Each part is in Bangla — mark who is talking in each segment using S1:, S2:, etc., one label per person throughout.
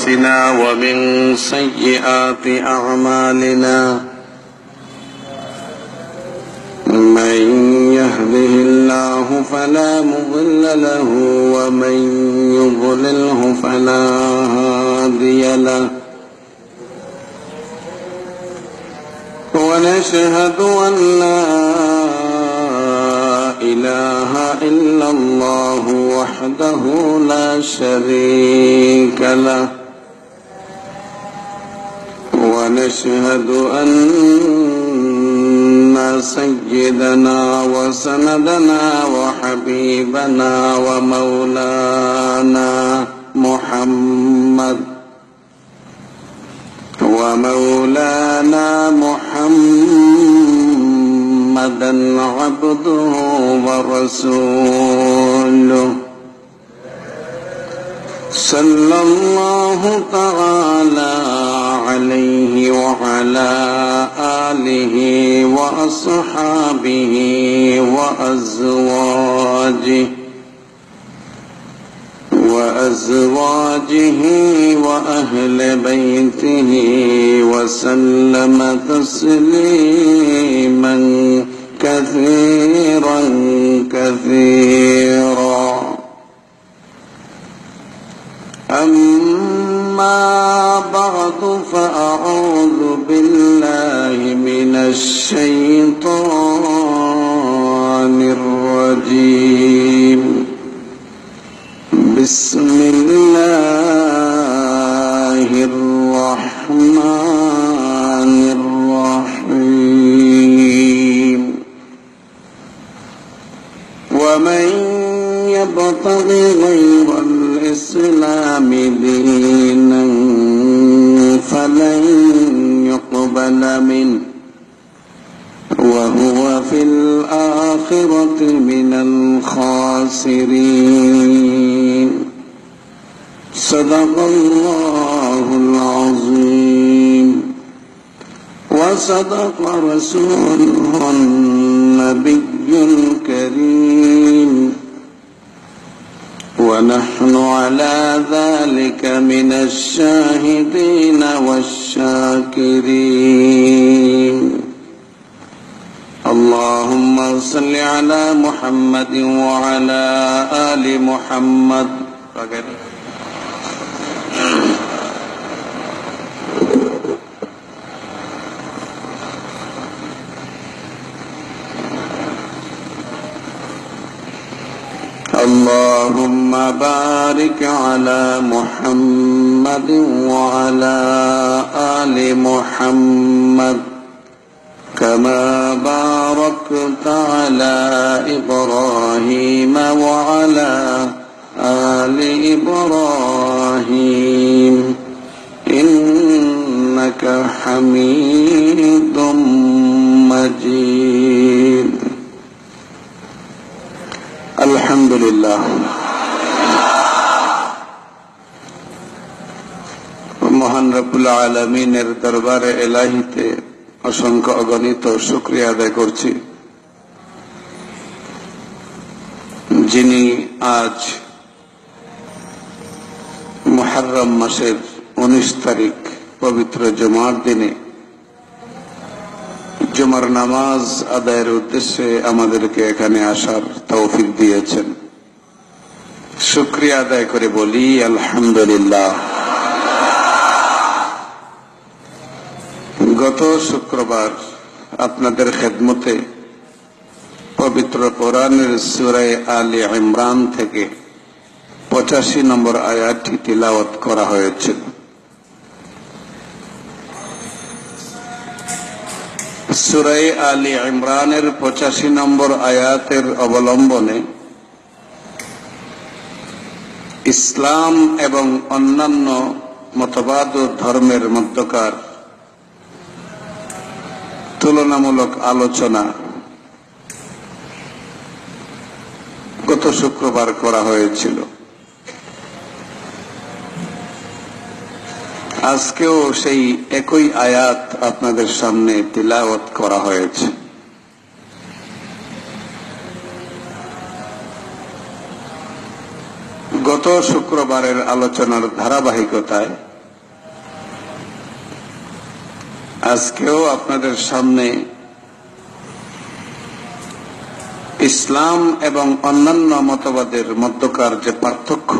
S1: أنفسنا ومن سيئات أعمالنا من يهده الله فلا مضل له ومن يضلله فلا هادي له ونشهد أن لا إله إلا الله وحده لا شريك له ونشهد أن سيدنا وسندنا وحبيبنا ومولانا محمدا عبده ورسوله صلى الله تعالى عليه وعلى آله وأصحابه وأزواجه وأهل بيته وسلم تسليما كثيرا كثيرا. أما بعد فأعوذ بالله من الشيطان الرجيم. بسم الله الرحمن الرحيم. ومن يبتغي غير الإسلام دينا فلن يقبل منه وهو في الآخرة من الخاسرين. صدق الله العظيم وصدق رسوله النبي الكريم ونحن على ذلك من الشاهدين والشاكرين. اللهم صل على محمد وعلى آل محمد اللهم بارك على محمد وعلى آل محمد كما باركت على إبراهيم وعلى آل إبراهيم إنك حميد مجيد. আলহামদুলিল্লাহ। মহান রব্বুল আলামিনের দরবারে ইলাহিতে অসংখ্য অগণিত শুকরিয়া আদায় করছি, যিনি আজ মুহররম মাসের 19 তারিখ পবিত্র জুমার দিনে জুমার নামাজ আদায়ের উদ্দেশ্যে আমাদেরকে এখানে আসার তৌফিক দিয়েছেন। শুকরিয়া আদায় করে বলি আলহামদুলিল্লাহ। গত শুক্রবার আপনাদের খেদমতে পবিত্র কোরআনের সূরা আলে ইমরান থেকে 85 নম্বর আয়াতটি তিলাওয়াত করা হয়েছিল। সূরা আলে ইমরানের 85 নম্বর আয়াতের অবলম্বনে ইসলাম এবং অন্যান্য মতবাদ ও ধর্মের মধ্যকার তুলনামূলক আলোচনা গত শুক্রবার করা হয়েছিল। আজকেও সেই একই আয়াত আপনাদের সামনে তিলাওয়াত করা হয়েছে। গত শুক্রবারের আলোচনার ধারাবাহিকতায় আজকেও আপনাদের সামনে ইসলাম এবং অন্যান্য মতবাদের মধ্যকার যে পার্থক্য,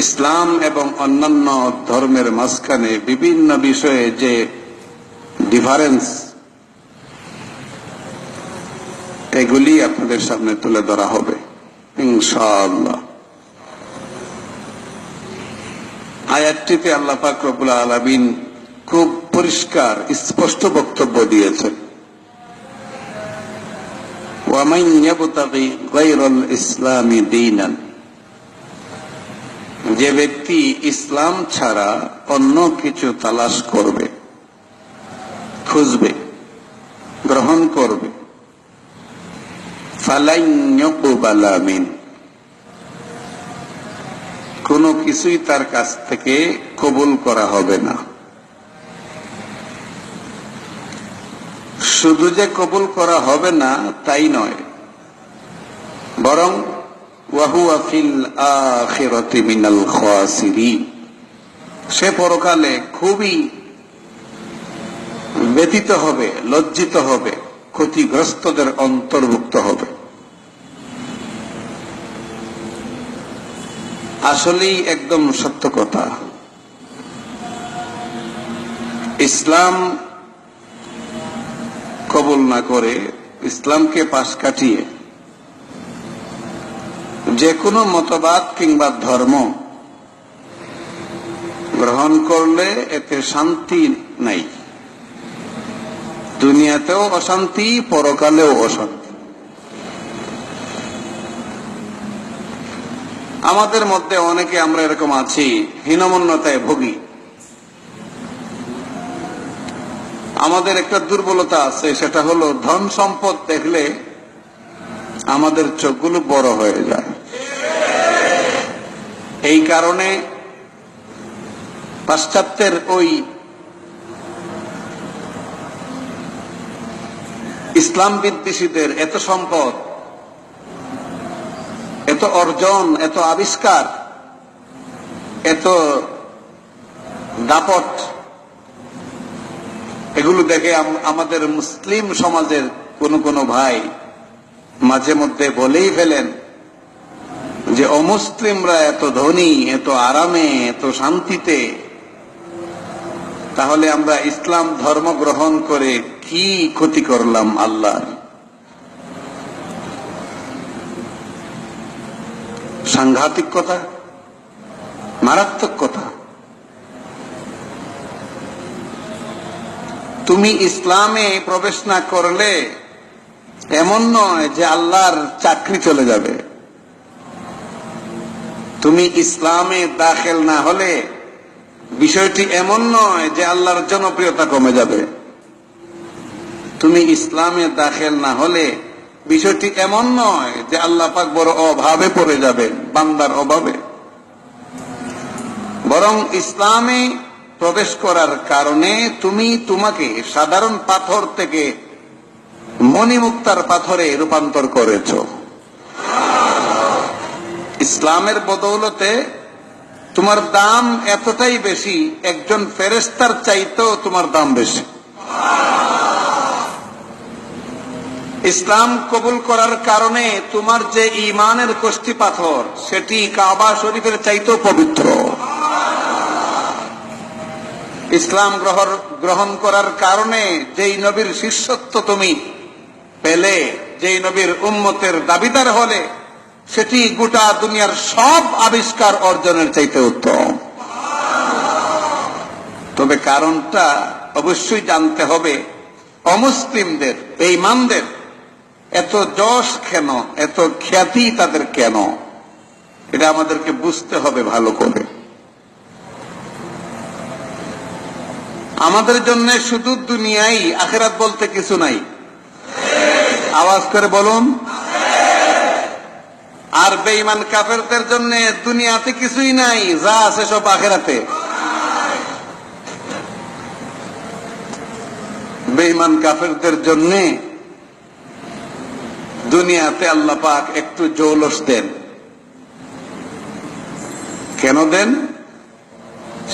S1: ইসলাম এবং অন্যান্য ধর্মের মাঝখানে বিভিন্ন বিষয়ে যে ডিফারেন্স, এগুলি আপনাদের সামনে তুলে ধরা হবে ইনশাআল্লাহ। আয়াতটিতে আল্লাহ পাক রব্বুল আলামিন খুব পরিষ্কার স্পষ্ট বক্তব্য দিয়েছেন, ওয়ামান ইয়াবতাগি গায়রাল ইসলামি দীনান, যে ব্যক্তি ইসলাম ছাড়া অন্য কিছু তালাশ করবে, খুঁজবে, গ্রহণ করবে, ফালান ইউকবালা মিন, কোনো কিছুই তার কাছ থেকে কবুল করা হবে না। শুধু যে কবুল করা হবে না তাই নয়, বরং ওয়াহুয়া ফিল আখিরাতি মিনাল খাসিরিন, সে পরকালে খুবই ব্যথিত হবে, লজ্জিত হবে, ক্ষতিগ্রস্তদের অন্তর্ভুক্ত হবে। আসলেই একদম সত্য কথা। ইসলাম কবুল না করে, ইসলামকে পাশ কাটিয়ে যে কোনো মতবাদ কিংবা ধর্ম গ্রহণ করলে এতে শান্তি নাই, দুনিয়াতেও অশান্তি, পরকালেও অশান্তি। আমাদের মধ্যে অনেকে আমরা এরকম আছি, হীনমন্যতায় ভুগি। আমাদের একটা দুর্বলতা আছে, সেটা হলো ধন সম্পদ দেখলে আমাদের চোখগুলো বড় হয়ে যায়। এই কারণে পাশ্চাত্যের ওই ইসলাম বিদ্বেষীদের এত সম্পদ, এত অর্জন, এত আবিষ্কার, এত দাপট, এগুলো দেখে আমাদের মুসলিম সমাজের কোন ভাই মাঝে মধ্যে বলেই ফেলেন যে অমুসলিমরা এত ধনী, এত আরামে, এত শান্তিতে, তাহলে আমরা ইসলাম ধর্ম গ্রহণ করে কি ক্ষতি করলাম আল্লাহর? সাংঘাতিক কথা, মারাত্মক কথা। তুমি ইসলামে প্রবেশ না করলে এমন নয় যে আল্লাহর চাকরি চলে যাবে। তুমি ইসলামে দাখিল না হলে বিষয়টি এমন নয় যে আল্লাহর জনপ্রিয়তা কমে যাবে। তুমি ইসলামে দাখিল না হলে বিষয়টি এমন নয় যে আল্লাহ পাক বড় অভাবে পড়ে যাবে, বান্দার অভাবে। বরং ইসলামে প্রবেশ করার কারণে তুমি তোমাকে সাধারণ পাথর থেকে মণিমুক্তার পাথরে রূপান্তর করেছ। ইসলামের বদৌলতে তোমার দাম এতটাই বেশি, একজন ফেরেশতার চাইতেও তোমার দাম বেশি। ইসলাম কবুল করার কারণে তোমার যে ঈমানের কষ্টি পাথর, সেটি কাবা শরীফের চাইতেও পবিত্র। ইসলাম গ্রহণ করার কারণে যেই নবীর শিষ্যত্ব তুমি পেলে, যেই নবীর উম্মতের দাবিদার হলে, সেটি গোটা দুনিয়ার সব আবিষ্কার অর্জনের চাইতে উত্তম। তবে কারণটা অবশ্যই জানতে হবে, অমুসলিমদের, বেঈমানদের এত যশ কেন, এত খ্যাতি তাদের কেন, এটা আমাদেরকে বুঝতে হবে ভালো করে। আমাদের জন্য শুধু দুনিয়াই, আখিরাত বলতে কিছু নাই। আওয়াজ করে বলুন। আর বেঈমান কাফেরদের জন্য দুনিয়াতে কিছুই নাই, যা আছে সব আখিরাতে। বেঈমান কাফেরদের জন্য দুনিয়াতে আল্লাহ পাক একটু জৌলস দেন। কেন দেন?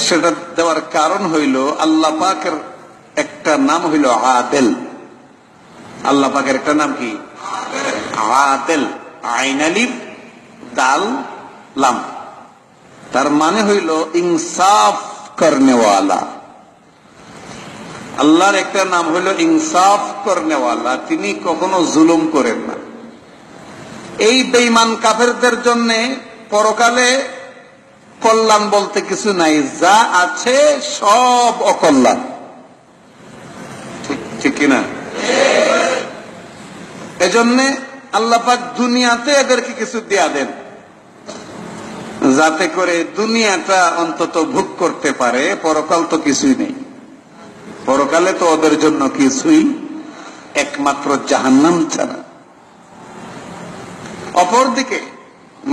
S1: সেটা দেওয়ার কারণ হইল আল্লাহ পাকের একটা নাম হইল আদেল। আল্লাহ পাকের একটা নাম কি? আদেল। আইন আলিফ দাল লাম, তার মানে হইল ইনসাফ করনেওয়ালা। আল্লাহর একটা নাম হইল ইনসাফ করনেওয়ালা, তিনি কখনো জুলুম করেন না। এই বেঈমান কাফেরদের জন্য পরকালে কল্যাণ বলতে কিছু নাই, যা আছে সব অকল্যাণ। ঠিক কিনা? এজন্য আল্লাহ পাক দুনিয়াতে এদেরকে কিছু দেয়া দেন, যাতে করে দুনিয়াটা অন্তত ভোগ করতে পারে। পরকাল তো কিছুই নেই, পরকালে তো ওদের জন্য কিছুই, একমাত্র জাহান্নাম ছাড়া। অপরদিকে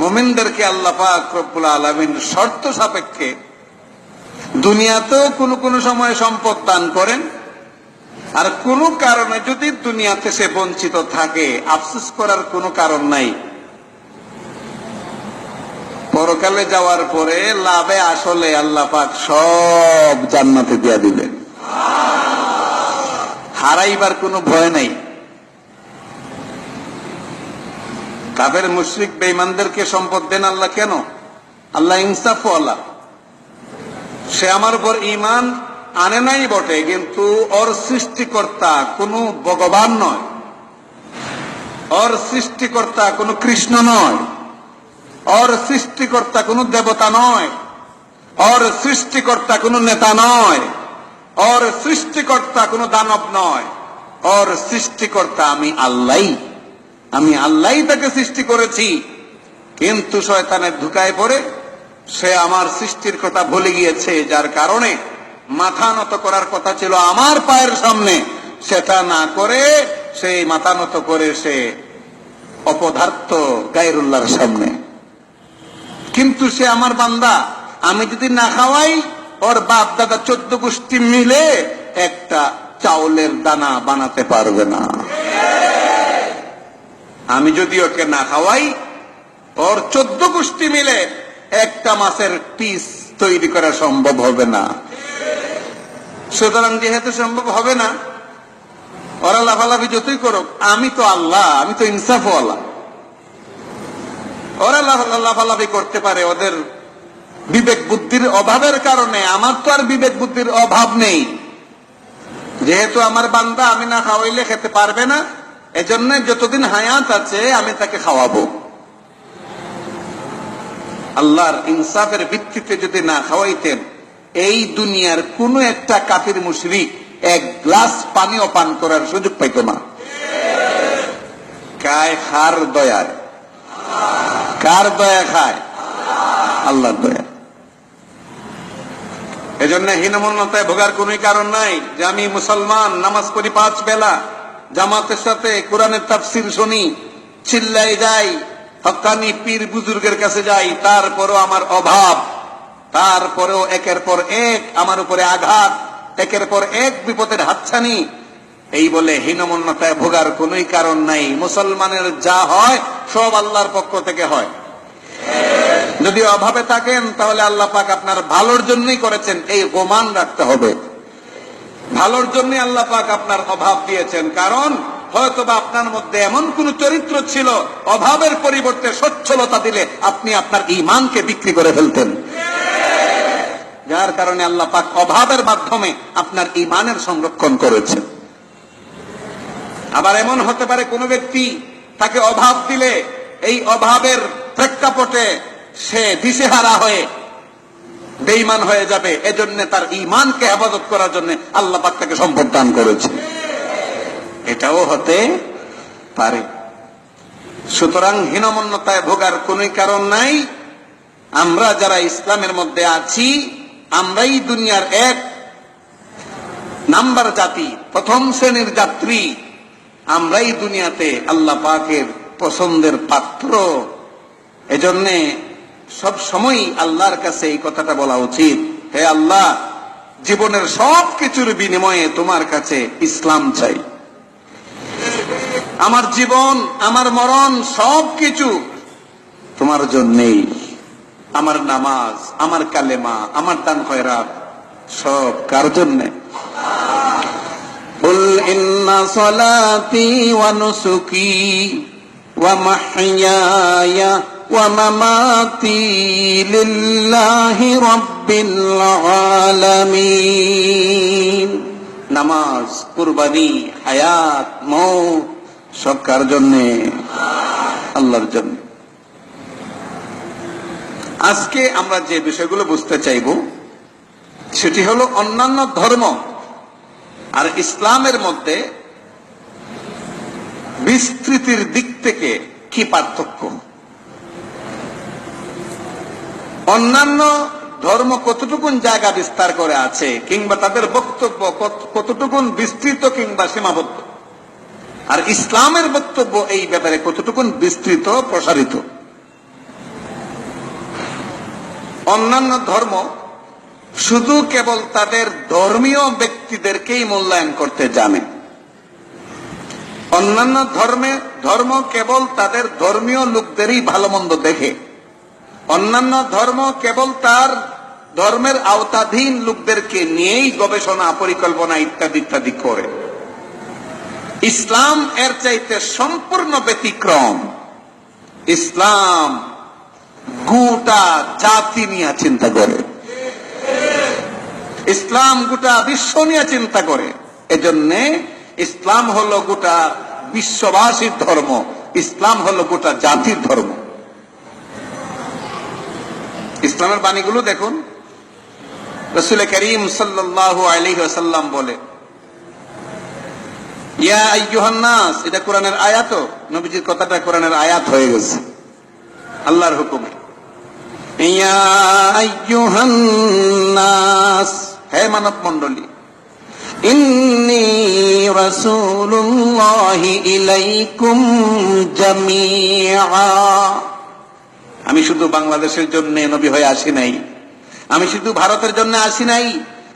S1: মুমিনদেরকে আল্লাহ পাক রব্বুল আলামিন শর্ত সাপেক্ষে দুনিয়াতেও কোন কোন সময় সম্পদ দান করেন, আর কোন কারণে যদি দুনিয়াতে সে বঞ্চিত থাকে আফসোস করার কোনো কারণ নাই। পরকালে যাওয়ার পরে লাভে আসলে আল্লাহ পাক সব জান্নাতে দিয়া দিবেন, হারাইবার কোনো ভয় নাই। কাফের মুশরিক বেঈমানদেরকে সম্পদ দেন আল্লাহ কেন? আল্লাহ ইনসাফওয়ালা। সে আমার উপর ঈমান আনে নাই বটে, কিন্তু ওর সৃষ্টিকর্তা কোনো ভগবান নয়, ওর সৃষ্টিকর্তা কোনো কৃষ্ণ নয়, ওর সৃষ্টিকর্তা কোনো দেবতা নয়, ওর সৃষ্টিকর্তা কোনো নেতা নয়, ওর সৃষ্টিকর্তা কোনো দানব নয়, ওর সৃষ্টিকর্তা আমি আল্লাহ। আমি আল্লাহ তাকে সৃষ্টি করেছি, কিন্তু শয়তানের ধোঁকায় পড়ে সে আমার সৃষ্টির কথা ভুলে গিয়েছে, যার কারণে মাথা নত করার কথা ছিল আমার পায়ের সামনে, সেটা না করে সেই মাথা নত করে সে অপদার্থ গায়রুল্লাহর সামনে। কিন্তু সে আমার বান্দা, আমি যদি না খাওয়াই ওর বাপ দাদা 14 গোষ্ঠী মিলে একটা চাউলের দানা বানাতে পারবে না। আমি যদি ওকে না খাওয়াই ওর 14 গোষ্ঠী মিলে একটা মাছের পিস তৈরি করা সম্ভব হবে না। সুতরাং যেহেতু সম্ভব হবে না, ওরা লাফালাফি যতই করুক, আমি তো আল্লাহ, আমি তো ইনসাফওয়ালা। ওরা লাফালাফি করতে পারে ওদের বিবেক বুদ্ধির অভাবের কারণে, আমার তো আর বিবেক বুদ্ধির অভাব নেই। যেহেতু আমার বান্দা, আমি না খাওয়াইলে খেতে পারবে না, এজন্য যতদিন হায়াত আছে আমি তাকে খাওয়াবো। আল্লাহর ইনসাফের ভিত্তিতে যদি না খাওয়াইতেন, এই দুনিয়ার কোন একটা কাফির মুশরিক এক গ্লাস পানিও পান করার সুযোগ পাইত না। কায় খার দয়ায়, কার দয়া খায়? আল্লাহর দয়া। এজন্য হীনমন্যতায় ভোগার কোন কারণ নাই যে আমি মুসলমান, নামাজ পড়ি 5 বেলা, জামাতের সাথে কোরআনের তাফসীর শুনি, চিল্লাই যাই, হক্কানি পীর বুজুর্গের কাছে যাই, তারপরও আমার অভাব, তারপরেও একের পর এক আমার উপরে আঘাত, একের পর এক বিপদের হাতছানি। এই বলে হীনমন্যতায় ভোগার কোন কারণ নাই। মুসলমানের যা হয় সব আল্লাহর পক্ষ থেকে হয়। যদি অভাবে থাকেন তাহলে আল্লাহ পাক আপনার ভালোর জন্যই করেছেন, এই গোমান রাখতে হবে। ভালোর জন্য আল্লাহ পাক আপনার অভাব দিয়েছেন, কারণ হয়তোবা আপনার মধ্যে এমন কোন চরিত্র ছিল, অভাবের পরিবর্তে সচ্ছলতা দিলে আপনি আপনার ঈমানকে বিক্রি করে ফেলতেন, যার কারণে আল্লাহ পাক অভাবের মাধ্যমে আপনার ঈমানের সংরক্ষণ করেছেন। আবার এমন হতে পারে কোন ব্যক্তি, তাকে অভাব দিলে এই অভাবের প্রেক্ষাপটে সে দিশেহারা হয়ে বেঈমান হয়ে যাবে, এজন্য তার ঈমানকে হেফাজত করার জন্য আল্লাহ পাক তাকে সম্পদ দান করেছে। এটাও হতে পারে। সুতরাং হীনমন্যতায় ভোগার কোন কারণ নাই। আমরা যারা ইসলামের মধ্যে আছি, আমরাই দুনিয়ার 1 নাম্বার জাতি, প্রথম শ্রেণীর যাত্রী। আমরাই দুনিয়াতে আল্লাহ পাকের পছন্দের পাত্র। এজন্যে সব সময় আল্লাহর কাছে এই কথাটা বলা উচিত, হে আল্লাহ, জীবনের সব কিছুর বিনিময়ে তোমার কাছে ইসলাম চাই। আমার জীবন, আমার মরণ সবকিছু তোমার জন্যেই। আমার নামাজ, আমার কালেমা, আমার দান খয়রাত সব কার জন্য? কুল ইন্না সলাতি ওয়া নুসুকি ওয়া মাহইয়ায়া ওয়া মামাতি লিল্লাহি রাব্বিল আলামিন। নামাজ, কুরবানি, হায়াত, মওত সব কার জন্য? আল্লাহর জন্য। আজকে আমরা যে বিষয়গুলো বুঝতে চাইব সেটি হলো অন্যান্য ধর্ম আর ইসলামের মধ্যে বিস্তৃতির দিক থেকে কি পার্থক্য, অন্যান্য ধর্ম কতটুকুন জায়গা বিস্তার করে আছে কিংবা তাদের বক্তব্য কতটুকুন বিস্তৃত কিংবা সীমাবদ্ধ, আর ইসলামের বক্তব্য এই ব্যাপারে কতটুকুন বিস্তৃত প্রসারিত। অন্যান্য ধর্ম শুধু কেবল তাদের ধর্মীয় ব্যক্তিদেরকেই মূল্যায়ন করতে জানে। অন্যান্য ধর্ম কেবল তাদের ধর্মীয় লোকদেরই ভালো মন্দ দেখে। অন্যান্য ধর্ম কেবল তার ধর্মের আওতাধীন লোকদেরকে নিয়েই গবেষণা, পরিকল্পনা ইত্যাদি ইত্যাদি করে। ইসলাম এর চাইতে সম্পূর্ণ ব্যতিক্রম। ইসলাম গোটা জাতি নিয়ে চিন্তা করে, ইসলাম গোটা বিশ্ব নিয়ে চিন্তা করে। এজন্য ইসলাম হলো গোটা বিশ্ববাসীর ধর্ম, ইসলাম হলো গোটা জাতির ধর্ম। ইসলামের বাণীগুলো দেখুন। রাসূল করিম সাল্লাল্লাহু আলাইহি ওয়াসাল্লাম বলে, ইয়া আইয়ুহান নাস, এটা কোরআনের আয়াত, নবীজির কথাটা কোরআনের আয়াত হয়ে গেছে আল্লাহর হুকুমে। ইয়া আইয়ুহান নাস, হে মানব মণ্ডলী, ইন্নী রাসূলুল্লাহি ইলাইকুম জামিআ, আমি শুধু বাংলাদেশের জন্য নবী হয়ে আসি নাই, আমি শুধু ভারতের জন্য আসি নাই,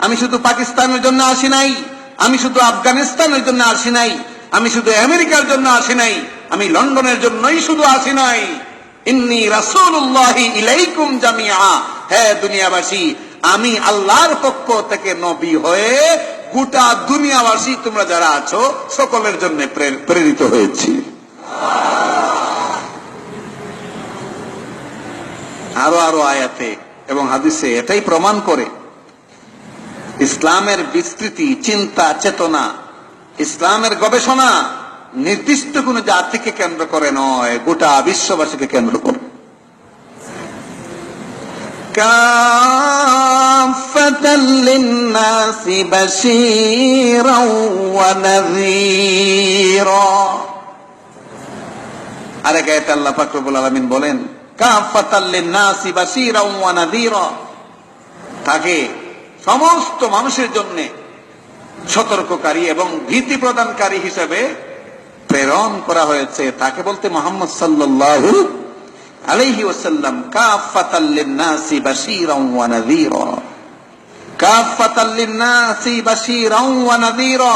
S1: আমি শুধু পাকিস্তানের জন্য আসি নাই, আমি শুধু আফগানিস্তানের জন্য আসি নাই, আমি শুধু আমেরিকার জন্য আসি নাই, আমি লন্ডনের জন্যই শুধু আসি নাই। ইন্নী রাসূলুল্লাহি ইলাইকুম জামিআ, হে দুনিয়াবাসী, আমি আল্লাহর পক্ষ থেকে নবী হয়ে গোটা দুনিয়াবাসী তোমরা যারা আছো সকলের জন্য প্রেরিত হয়েছি। আরো আরো আয়াতে এবং হাদিসে এটাই প্রমাণ করে ইসলামের বিস্তৃতি, চিন্তা, চেতনা, ইসলামের গবেষণা নির্দিষ্ট কোন জাতিকে কেন্দ্র করে নয়, গোটা বিশ্ববাসীকে কেন্দ্র করে। কাফাতাল লিন্নাসি বাশীরাও ওয়া নাযীরা। আরেক আয়াতে আল্লাহ পাক রব্বুল আলামিন বলেন, কাফাতাল লিন্নাসি বাশীরাও ওয়া নাযীরা, তাকে সমস্ত মানুষের জন্য সতর্ককারী এবং ভীতি প্রদানকারী হিসেবে প্রেরণ করা হয়েছে। তাকে বলতে মুহাম্মদ সাল্লাল্লাহু আলাইহি ওয়াসাল্লাম, কাফাতাল লিন্নাসি বাশীরাও ওয়া নাযীরা, কাফাতাল লিন্নাসি বাশীরাও ওয়া নাযীরা,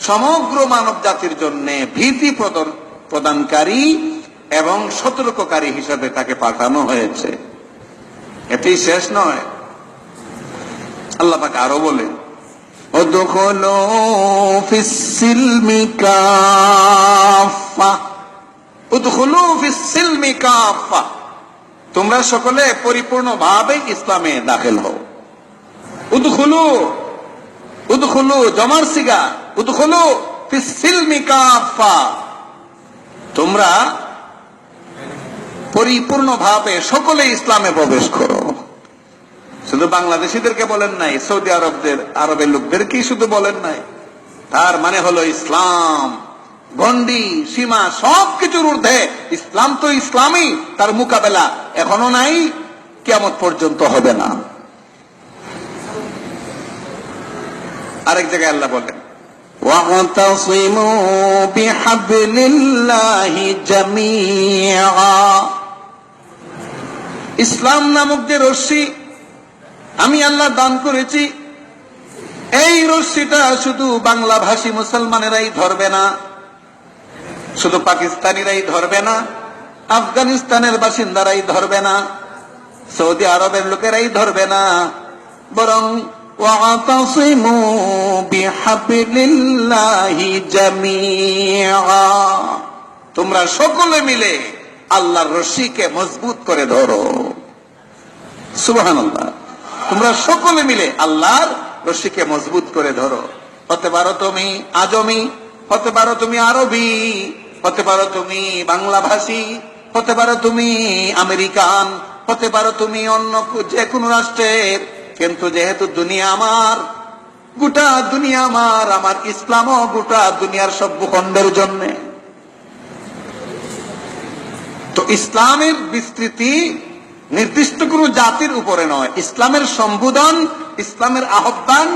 S1: সমগ্র মানব জাতির জন্য ভীতি প্রদানকারী এবং সতর্ককারী হিসেবে তাকে পাঠানো হয়েছে। এটি শেষ নয়, আল্লাহ পাক আরো বলেন, উদখুলু ফিস-সিলমি কাফা, উদখুলু ফিস-সিলমি কাফা, তোমরা সকলে পরিপূর্ণভাবে ইসলামে দাখিল হও। উদখুলু, উদখুলু জমার সিগা, উদখুলু ফিস-সিলমি কাফা, তোমরা পরিপূর্ণভাবে সকলে ইসলামে প্রবেশ করো। শুধু বাংলাদেশিদেরকে বলেন নাই, সৌদি আরবের লোকদেরকেই শুধু বলেন নাই। তার মানে হলো ইসলাম গণ্ডি, সীমা সবকিছুর ঊর্ধ্বে। ইসলাম তো ইসলামই, তার মোকাবেলা এখনো নাই, কিয়ামত পর্যন্ত হবে না। আরেক জায়গায় আল্লাহ বলেন, ওয়াতাসিমু বিহাবলিল্লাহি জামিআ, ইসলাম নামক যে রশ্মি আমি আল্লাহ দান করেছি, এই রশ্মিটা শুধু বাংলা ভাষী মুসলমানেরাই ধরবে না, শুধু পাকিস্তানিরাই ধরবে না, আফগানিস্তানের বাসিন্দারাই ধরবে না, সৌদি আরবের লোকেরাই ধরবে না, বরং ওয়াতাসিমু বিহাবলিল্লাহি জামিআ, তোমরা সকলে মিলে আল্লাহর রশিকে মজবুত করে ধরো। সুবহানাল্লাহ। তোমরা সকলে মিলে আল্লাহর রশিকে মজবুত করে ধরো। হতে পারো তুমি আজমি, হতে পারো তুমি আরবি, হতে পারো তুমি বাংলা ভাষী, হতে পারো তুমি আমেরিকান, হতে পারো তুমি অন্য যে কোনো রাষ্ট্রের, কিন্তু যেহেতু দুনিয়া আমার, গোটা দুনিয়া আমার, আমার ইসলামও গোটা দুনিয়ার সব ভূখণ্ডের জন্য। তো ইসলামের বিস্তৃতি নির্দিষ্ট কোনো জাতির উপরে নয়, ইসলামের সম্বোধন, ইসলামের আহ্বান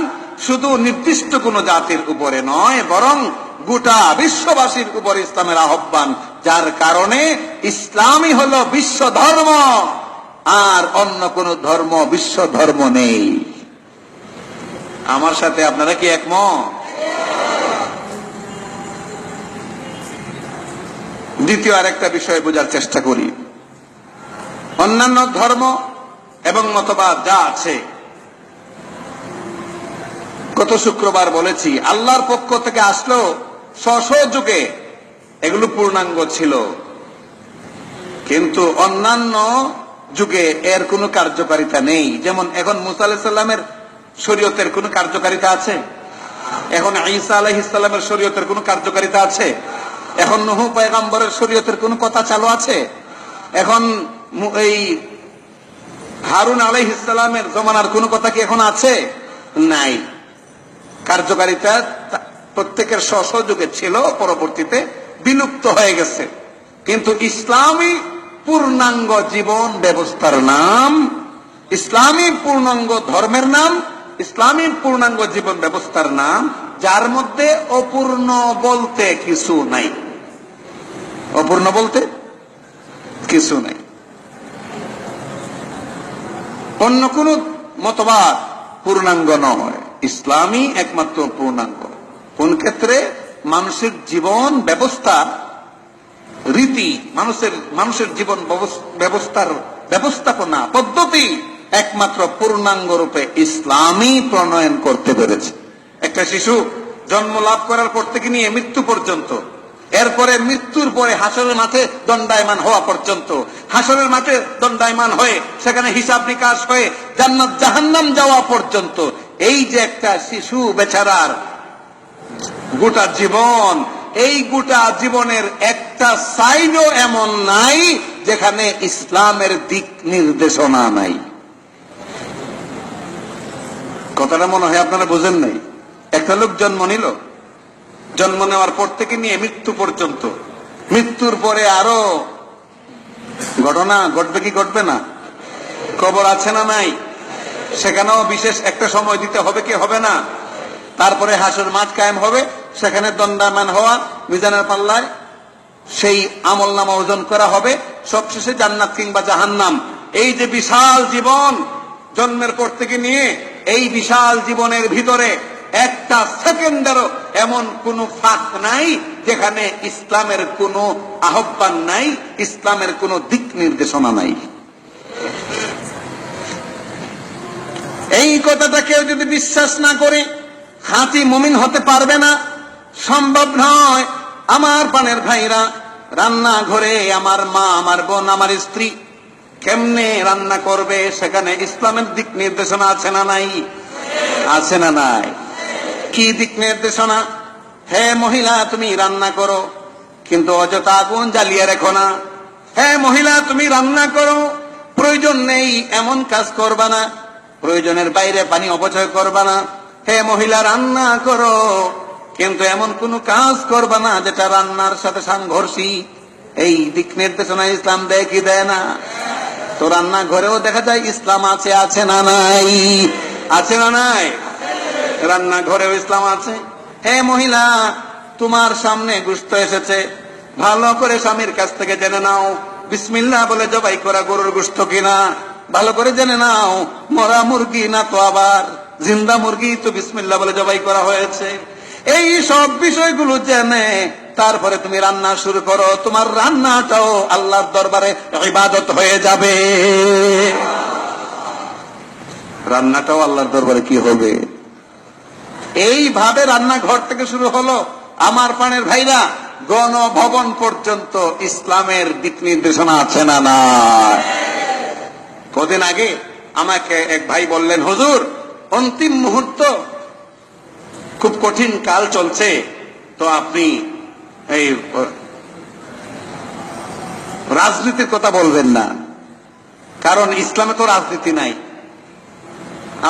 S1: শুধু নির্দিষ্ট কোনো জাতির উপরে নয়, বরং গোটা বিশ্ববাসীর উপরে ইসলামের আহ্বান, যার কারণে ইসলামই হলো বিশ্ব ধর্ম, আর অন্য কোন ধর্ম বিশ্ব ধর্ম নেই। আমার সাথে আপনারা কি একমত? দ্বিতীয় আরেকটা বিষয় বোঝার চেষ্টা করি। অন্যান্য ধর্ম এবং মতবাদ যা আছে, গত শুক্রবার বলেছি, আল্লাহর পক্ষ থেকে আসলো স্ব যুগে এগুলো পূর্ণাঙ্গ ছিল, কিন্তু অন্যান্য যুগে এর কোনো কার্যকারিতা নেই। যেমন এখন মুসা আলাইহিস সালামের শরীয়তের কোনো কার্যকারিতা আছে? এখন ঈসা আলাইহিস সালামের শরীয়তের কোনো কার্যকারিতা আছে? এখন নূহ পয়গম্বরের শরীয়তের কোনো কথা চালু আছে? এখন এই হারুন আলাইহিস সালামের জমানার কোনো কথা কি এখন আছে? নাই। কার্যকারিতা প্রত্যেকের স্ব যুগে ছিল, পরবর্তীতে বিলুপ্ত হয়ে গেছে। কিন্তু ইসলামী পূর্ণাঙ্গ জীবন ব্যবস্থার নাম, ইসলামী পূর্ণাঙ্গ ধর্মের নাম, ইসলামী পূর্ণাঙ্গ জীবন ব্যবস্থার নাম, যার মধ্যে অপূর্ণ বলতে কিছু নাই। অপূর্ণ বলতে কিছু নাই। অন্য কোন মতবাদ পূর্ণাঙ্গ নয়, ইসলামই একমাত্র পূর্ণাঙ্গ। কোন ক্ষেত্রে? মানুষের জীবন ব্যবস্থা, রীতি, মানুষের জীবন ব্যবস্থার ব্যবস্থাপনা পদ্ধতি একমাত্র পূর্ণাঙ্গ রূপে ইসলামই প্রণয়ন করতে পেরেছে। একটা শিশু জন্ম লাভ করার পর থেকে নিয়ে মৃত্যু পর্যন্ত, এরপরে মৃত্যুর পরে হাসরের মাঠে দণ্ডায়মান হওয়া পর্যন্ত, হাসরের মাঠে দণ্ডায়মান হয়ে সেখানে হিসাব নিকাশ হয়ে জান্নাত জাহান্নাম যাওয়া পর্যন্ত, এই যে একটা শিশু বেচারার গোটা জীবন, এই গোটা জীবনের একটা সাইনও এমন নাই যেখানে ইসলামের দিক নির্দেশনা নাই। কথাটা মনে হয় আপনারা বুঝেন নাই। একটা লোক জন্ম নিল, জন্ম নেওয়ার পর থেকে নিয়ে মৃত্যু পর্যন্ত, মৃত্যুর পরে আরো ঘটনা ঘটবে কি ঘটবে না? কবর আছে না নাই? সেখানেও বিশেষ একটা সময় দিতে হবে কি হবে না? তারপরে হাসর মাঠ কায়েম হবে, সেখানে দণ্ডায়মান হওয়া, মিজানের পাল্লায় সেই আমল নামা ওজন করা হবে, সবশেষে জান্নাত কিংবা জাহান্নাম। এই যে বিশাল জীবন, জন্মের পর থেকে নিয়ে এই বিশাল জীবনের ভিতরে একটা সেকেন্ডেরও এমন কোন ফাঁক নাই যেখানে ইসলামের কোনো আহ্বান নাই, ইসলামের কোনো দিক নির্দেশনা নাই। এই কথাটা কেউ যদি বিশ্বাস না করে খাঁটি মুমিন হতে পারবে না, সম্ভব নয়। আমার প্রাণের ভাইরা, রান্না ঘরে আমার মা, আমার বোন, আমার স্ত্রী কেমনে রান্না করবে, সেখানে ইসলামের দিক নির্দেশনা আছে না নাই? আছে না নাই? কি দিক নির্দেশনা? হে মহিলা, তুমি রান্না করো, কিন্তু অযথা আগুন জ্বালিয়ে রেখো না। হে মহিলা, তুমি রান্না করো, প্রয়োজন নেই এমন কাজ করবা না, প্রয়োজনের বাইরে পানি অপচয় করবা না। হে মহিলা, রান্না করো, কিন্তু এমন কোন কাজ করবা না যেটা রান্নার সাথে সাংঘর্ষিক। এই দিক নির্দেশনা ইসলাম দেয় কি দেয় না? তো রান্না ঘরেও দেখা যায় ইসলাম আছে, আছে না নাই? আছে না নাই? রান্না ঘরেও ইসলাম আছে। হে মহিলা, তোমার সামনে গোশত এসেছে, ভালো করে স্বামীর কাছ থেকে জেনে নাও বিসমিল্লাহ বলে জবাই করা গরুর গোশত কিনা, ভালো করে জেনে নাও মরা মুরগি না তো আবার জিন্দা মুরগি, তো বিসমিল্লাহ বলে জবাই করা হয়েছে। এই সব বিষয়গুলো জেনে তারপরে তুমি রান্না শুরু করো, তোমার রান্নাটাও আল্লাহর দরবারে ইবাদত হয়ে যাবে। রান্নাটাও আল্লাহর দরবারে কি হবে? এইভাবে রান্নাঘর থেকে শুরু হলো। আমার প্রাণের ভাইরা, গণভবন পর্যন্ত ইসলামের দিক নির্দেশনা আছে না না? কদিন আগে আমাকে এক ভাই বললেন, হুজুর অন্তিম মুহূর্ত, খুব কঠিন কাল চলছে, তো আপনি এই রাজনীতির কথা বলবেন না, কারণ ইসলামে তো রাজনীতি নাই।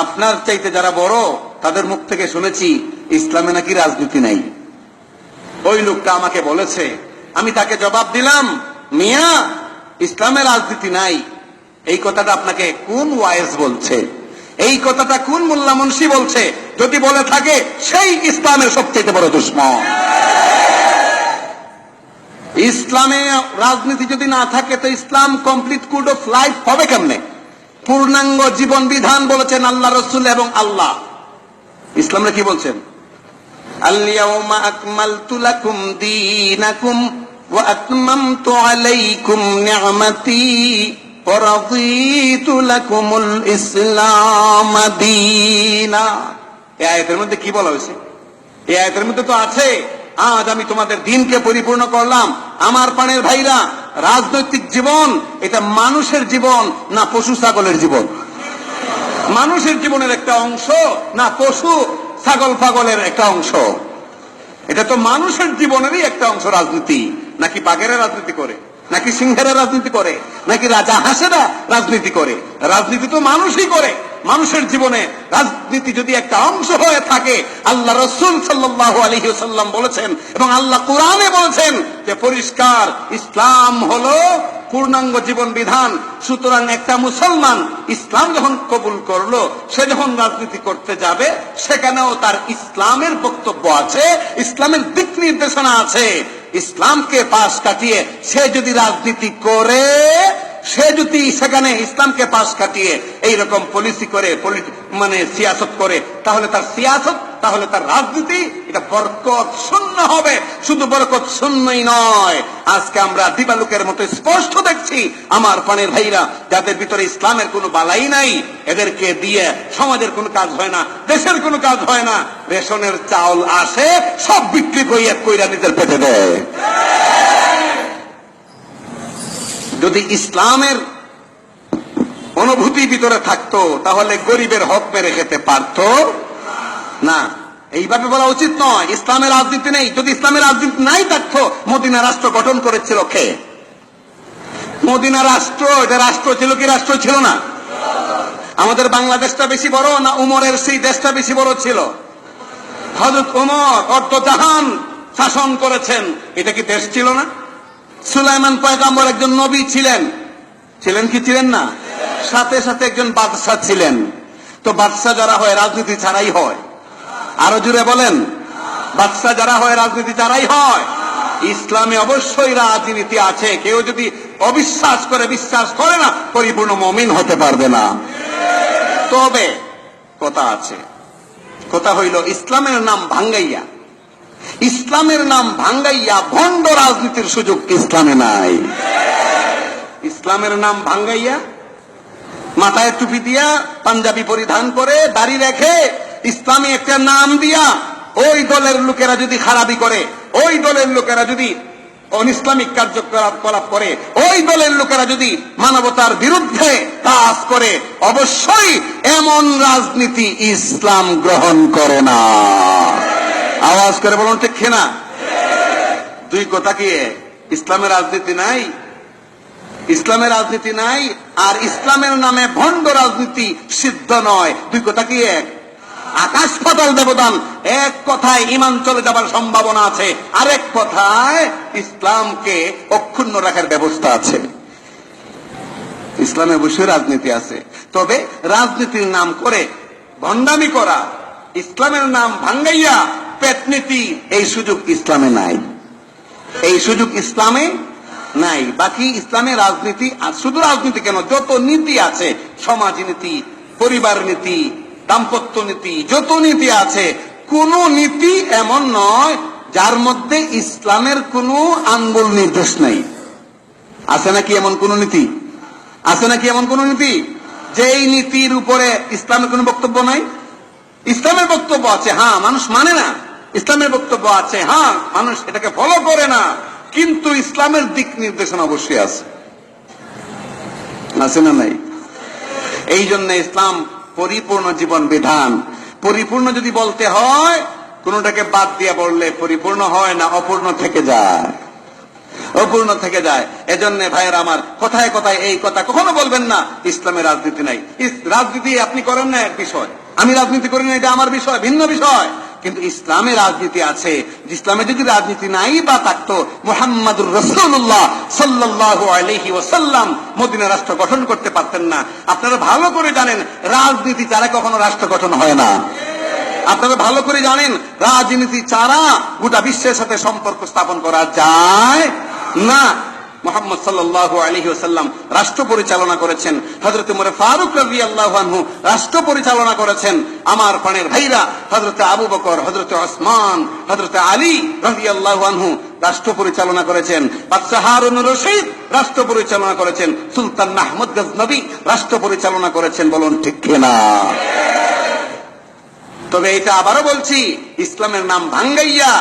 S1: আপনার চাইতে যারা বড় তাদের মুখ থেকে শুনেছি ইসলামে নাকি রাজনীতি নাই। ওই লোকটা আমাকে বলেছে, আমি তাকে জবাব দিলাম, মিয়া ইসলামে রাজনীতি নাই, এই কথাটা আপনাকে কোন ওয়াইজ বলছে? এই কথাটা কোন মোল্লা মুন্সি বলছে? যদি বলে থাকে সেই ইসলামের সবচেয়ে বড় দুশমন। ইসলামে রাজনীতি যদি না থাকে তো ইসলাম কমপ্লিট কোড অফ লাইফ হবে কেমনে? পূর্ণাঙ্গ জীবন বিধান বলেছেন আল্লাহ রসুল এবং আল্লাহ। ইসলামে কি বলছেন? আল-ইয়াউমা আকমালতু লাকুম দীনাকুম ওয়া আতমামতু আলাইকুম নি'মাতি ওয়া রাদিতু লাকুমুল ইসলাম দীনা। এই আয়াতের মধ্যে কি বলা হয়েছে? এই আয়াতের মধ্যে তো আছে, আজ আমি তোমাদের দিনকে পরিপূর্ণ করলাম। আমার প্রাণের ভাইরা, রাজনৈতিক জীবন এটা মানুষের জীবন না পশু ছাগলের জীবন? মানুষের জীবনের একটা অংশ না পশু ছাগল পাগলের একটা অংশ? এটা তো মানুষের জীবনেরই একটা অংশ। রাজনীতি নাকি বাঘেরা রাজনীতি করে, নাকি সিংহেরা রাজনীতি করে, নাকি রাজা হাঁসেরা রাজনীতি করে? রাজনীতি তো মানুষই করে। মানুষের জীবনে রাজনীতি যদি একটা অংশ হয়ে থাকে, আল্লাহ রাসূল সাল্লাল্লাহু আলাইহি ওয়াসাল্লাম বলেছেন এবং আল্লাহ কোরআনে বলেছেন যে পরিষ্কার ইসলাম হলো পূর্ণাঙ্গ জীবন বিধান। সুতরাং একটা মুসলমান ইসলাম যখন কবুল করলো, সে যখন রাজনীতি করতে যাবে সেখানেও তার ইসলামের বক্তব্য আছে, ইসলামের দিক নির্দেশনা আছে। ইসলামকে পাশ কাটিয়ে সে যদি রাজনীতি করে, সে যদি সেখানে ইসলামকে পাশ কাটিয়ে এইরকম পলিসি করে, মানে সিয়াসত করে, তাহলে তার সিয়াসত, তাহলে তার রাজনীতি এটা বরকত শূন্য হবে। শুধু বরকত শূন্যই নয়, আজকে আমরা দিবালুকের মতো স্পষ্ট দেখছি আমার প্রাণের ভাইরা, যাদের ভিতরে ইসলামের কোনো বালাই নাই, এদেরকে দিয়ে সমাজের কোনো কাজ হয় না, দেশের কোনো কাজ হয় না। রেশনের চাউল আসে, সব বিক্রি কইরা নিজের পেটে দেয়। যদি ইসলামের অনুভূতি ভিতরে থাকতো তাহলে গরিবের হক মেরে খেতে পারত না। এইভাবে বলা উচিত নয় ইসলামের রাজনীতি নেই। যদি ইসলামের রাজনীতি নাই থাকতো, মদিনা রাষ্ট্র গঠন করেছিল কে? মদিনা রাষ্ট্র, এটা রাষ্ট্র ছিল কি রাষ্ট্র ছিল না? আমাদের বাংলাদেশটা বেশি বড় না উমরের সেই দেশটা বেশি বড় ছিল? হযরত উমর অর্ধজাহান শাসন করেছেন, এটা কি দেশ ছিল না? সুলাইমান পয়গম্বর একজন নবী ছিলেন, ছিলেন কি ছিলেন না? সাথে সাথে একজন বাদশাহ ছিলেন। তো বাদশাহ যারা হয় রাজনীতি ছাড়াই হয়। আরো জুড়ে বলেন, বাদশাহ যারা হয় রাজনীতি ছাড়াই হয়। ইসলামে অবশ্যই রাজনীতি আছে। কেউ যদি অবিশ্বাস করে, বিশ্বাস করে না, পরিপূর্ণ মুমিন হতে পারবে না। তবে কথা আছে, কথা হইল ইসলামের নাম ভাঙ্গাইয়া, ইসলামের নাম ভাঙ্গাইয়া ভণ্ড রাজনীতির সুযোগ ইসলামে নাই। ইসলামের নাম ভাঙ্গাইয়া, মাথায় টুপি দিয়া, পাঞ্জাবি পরিধান করে, দাড়ি রেখে, ইসলামী একটা নাম দিয়া ওই দলের লোকেরা যদি খারাপি করে, ওই দলের লোকেরা যদি অনিসলামিক কার্যকলাপ করে, ওই দলের লোকেরা যদি মানবতার বিরুদ্ধে কাজ করে, অবশ্যই এমন রাজনীতি ইসলাম গ্রহণ করে না। আওয়াজ করে বলুন ঠিক না? দুই কথা কি, ইসলামের রাজনীতি নাই, ইসলামের রাজনীতি নাই, আর ইসলামের নামে ভণ্ড রাজনীতি সিদ্ধ নয়। দুই কথা কি এক? আকাশ পাতাল ব্যবধান। এক কথায় ঈমান চলে যাবার সম্ভাবনা আছে, আরেক কথায় ইসলামকে অক্ষুণ্ণ রাখার ব্যবস্থা আছে। ইসলামে অবশ্যই রাজনীতি আছে, তবে রাজনীতির নাম করে ভণ্ডামি করা, ইসলামের নাম ভাঙ্গাইয়া পেটনীতি, এই সুযোগ ইসলামে নাই। এই সুযোগ ইসলামে নাই। বাকি ইসলামে রাজনীতি, আর শুধু রাজনীতি কেন, যত নীতি আছে, সমাজ নীতি, পরিবার নীতি, দাম্পত্য নীতি, যত নীতি আছে, কোন নীতি এমন নয় যার মধ্যে ইসলামের কোন আঙ্গুল নির্দেশ নাই। আছে নাকি এমন কোন নীতি? আছে নাকি এমন কোন নীতি যে এই নীতির উপরে ইসলামের কোনো বক্তব্য নাই? ইসলামের বক্তব্য আছে, হ্যাঁ, মানুষ মানে না। ইসলামের বক্তব্য আছে, হ্যাঁ, মানুষ এটাকে ফলো করে না, কিন্তু ইসলামের দিক নির্দেশনা অবশ্যই আছে। আছে না নাই? এই জন্য ইসলাম পরিপূর্ণ জীবন বিধান। পরিপূর্ণ যদি বলতে হয়, কোনটাকে বাদ দিয়ে বললে পরিপূর্ণ হয় না, অপূর্ণ থেকে যায়, অপূর্ণ থেকে যায়। এজন্য ভাইয়েরা আমার, কথায় কথায় এই কথা কখনো বলবেন না ইসলামের রাজনীতি নাই। রাজনীতি আপনি করেন না এক বিষয়, আমি রাজনীতি করি না, এটা আমার বিষয়, ভিন্ন বিষয়। কিন্তু ইসলামে রাজনীতি আছে। ইসলামে যদি রাজনীতি নাই বা থাকতো, মুহাম্মাদুর রাসূলুল্লাহ সাল্লাল্লাহু আলাইহি ওয়াসাল্লাম মদিনা রাষ্ট্র গঠন করতে পারতেন না। আপনারা ভালো করে জানেন, রাজনীতি ছাড়া কখনো রাষ্ট্র গঠন হয় না। আপনারা ভালো করে জানেন, রাজনীতি ছাড়া গোটা বিশ্বের সাথে সম্পর্ক স্থাপন করা যায় না। মুহাম্মদ সাল্লাল্লাহু আলাইহি ওয়াসাল্লাম রাষ্ট্র পরিচালনা করেছেন, হযরত ওমর ফারুক রাদিয়াল্লাহু আনহু রাষ্ট্র পরিচালনা করেছেন, আমার প্রাণের ভাইরা হযরত আবু বকর, হযরত ওসমান, হযরত আলী রাদিয়াল্লাহু আনহু রাষ্ট্র পরিচালনা করেছেন, বাদশাহ হারুনুর রশিদ রাষ্ট্র পরিচালনা করেছেন, সুলতান মাহমুদ গজনবী রাষ্ট্র পরিচালনা করেছেন। বলুন ঠিক কিনা? তবে এটা আবারও বলছি, ইসলামের নাম ভাঙ্গাইয়া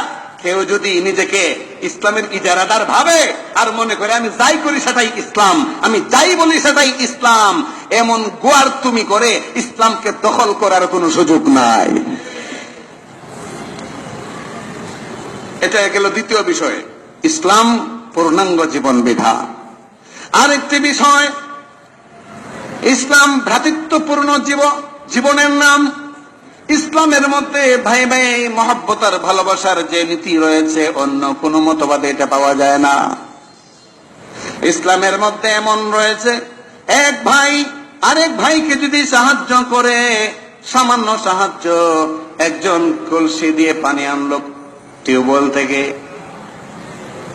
S1: কেউ যদি নিজেকে ইসলামের ইজারাদার ভাবে আর মনে করে আমি যাই করি সেটাই ইসলাম, আমি যাই বলি সেটাই ইসলাম, এমন গোয়ার তুমি করে ইসলামকে দখল করার কোনো সুযোগ নাই। এটা গেল দ্বিতীয় বিষয়, ইসলাম পূর্ণাঙ্গ জীবন বিধান। আরেকটি বিষয়, ইসলাম ভ্রাতৃত্বপূর্ণ জীবনের নাম। ইসলামের মধ্যে ভাই ভাই মহব্বতার ভালোবাসার যে নীতি রয়েছে, অন্য কোন মতবাদে এটা পাওয়া যায় না। ইসলামের মধ্যে এমন রয়েছে, এক ভাই আরেক ভাইকে যদি সাহায্য করে, সামান্য সাহায্য, একজন কলসি দিয়ে পানি আনলো টিউবওয়েল থেকে,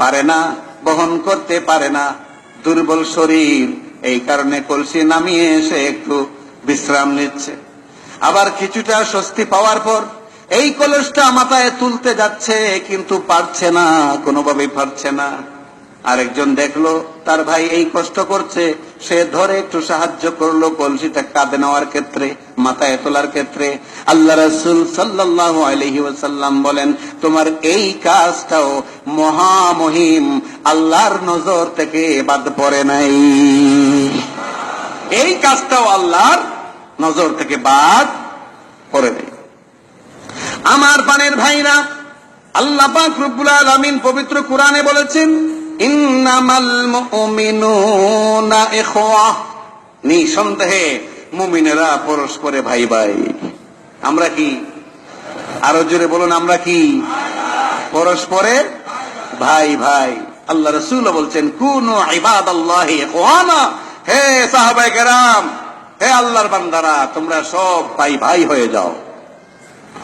S1: পারে না, বহন করতে পারে না, দুর্বল শরীর, এই কারণে কলসি নামিয়ে এসে একটু বিশ্রাম নিচ্ছে। আবার কিছুটা স্বস্তি পাওয়ার পর এই কলসটা মাথায় তুলতে যাচ্ছে, কিন্তু পারছে না, কোনোভাবেই পারছে না। আরেকজন দেখলো তার ভাই এই কষ্ট করছে, সে ধরে একটু সাহায্য করলো কলসিটা কাঁধে নেওয়ার ক্ষেত্রে, মাথায় তোলার ক্ষেত্রে। আল্লাহ রাসূল সাল্লাল্লাহু আলাইহি ওয়াসাল্লাম বলেন, তোমার এই কাজটাও মহামহিম, আল্লাহর নজর থেকে বাদ পড়ে নাই। এই কাজটাও আল্লাহর নজর থেকে বাদ পড়ে নাই। আমার প্রাণের ভাইরা, আল্লাহ পাক রব্বুল আলামিন পবিত্র কোরআনে বলেছেন, ইন্নামাল মুমিনুনা ইখওয়াহ, নিঃসন্দেহে মুমিনেরা পরস্পরে ভাই ভাই। আমরা কি? আরো জোরে বলুন, আমরা কি? পরস্পরে ভাই ভাই। আল্লাহ রাসূল বলছেন, কুনু ইবাদাল্লাহি ইখওয়ানা, হে সাহাবায়ে কেরাম, হে আল্লাহর বান্দারা, তোমরা সব ভাই ভাই হয়ে যাও,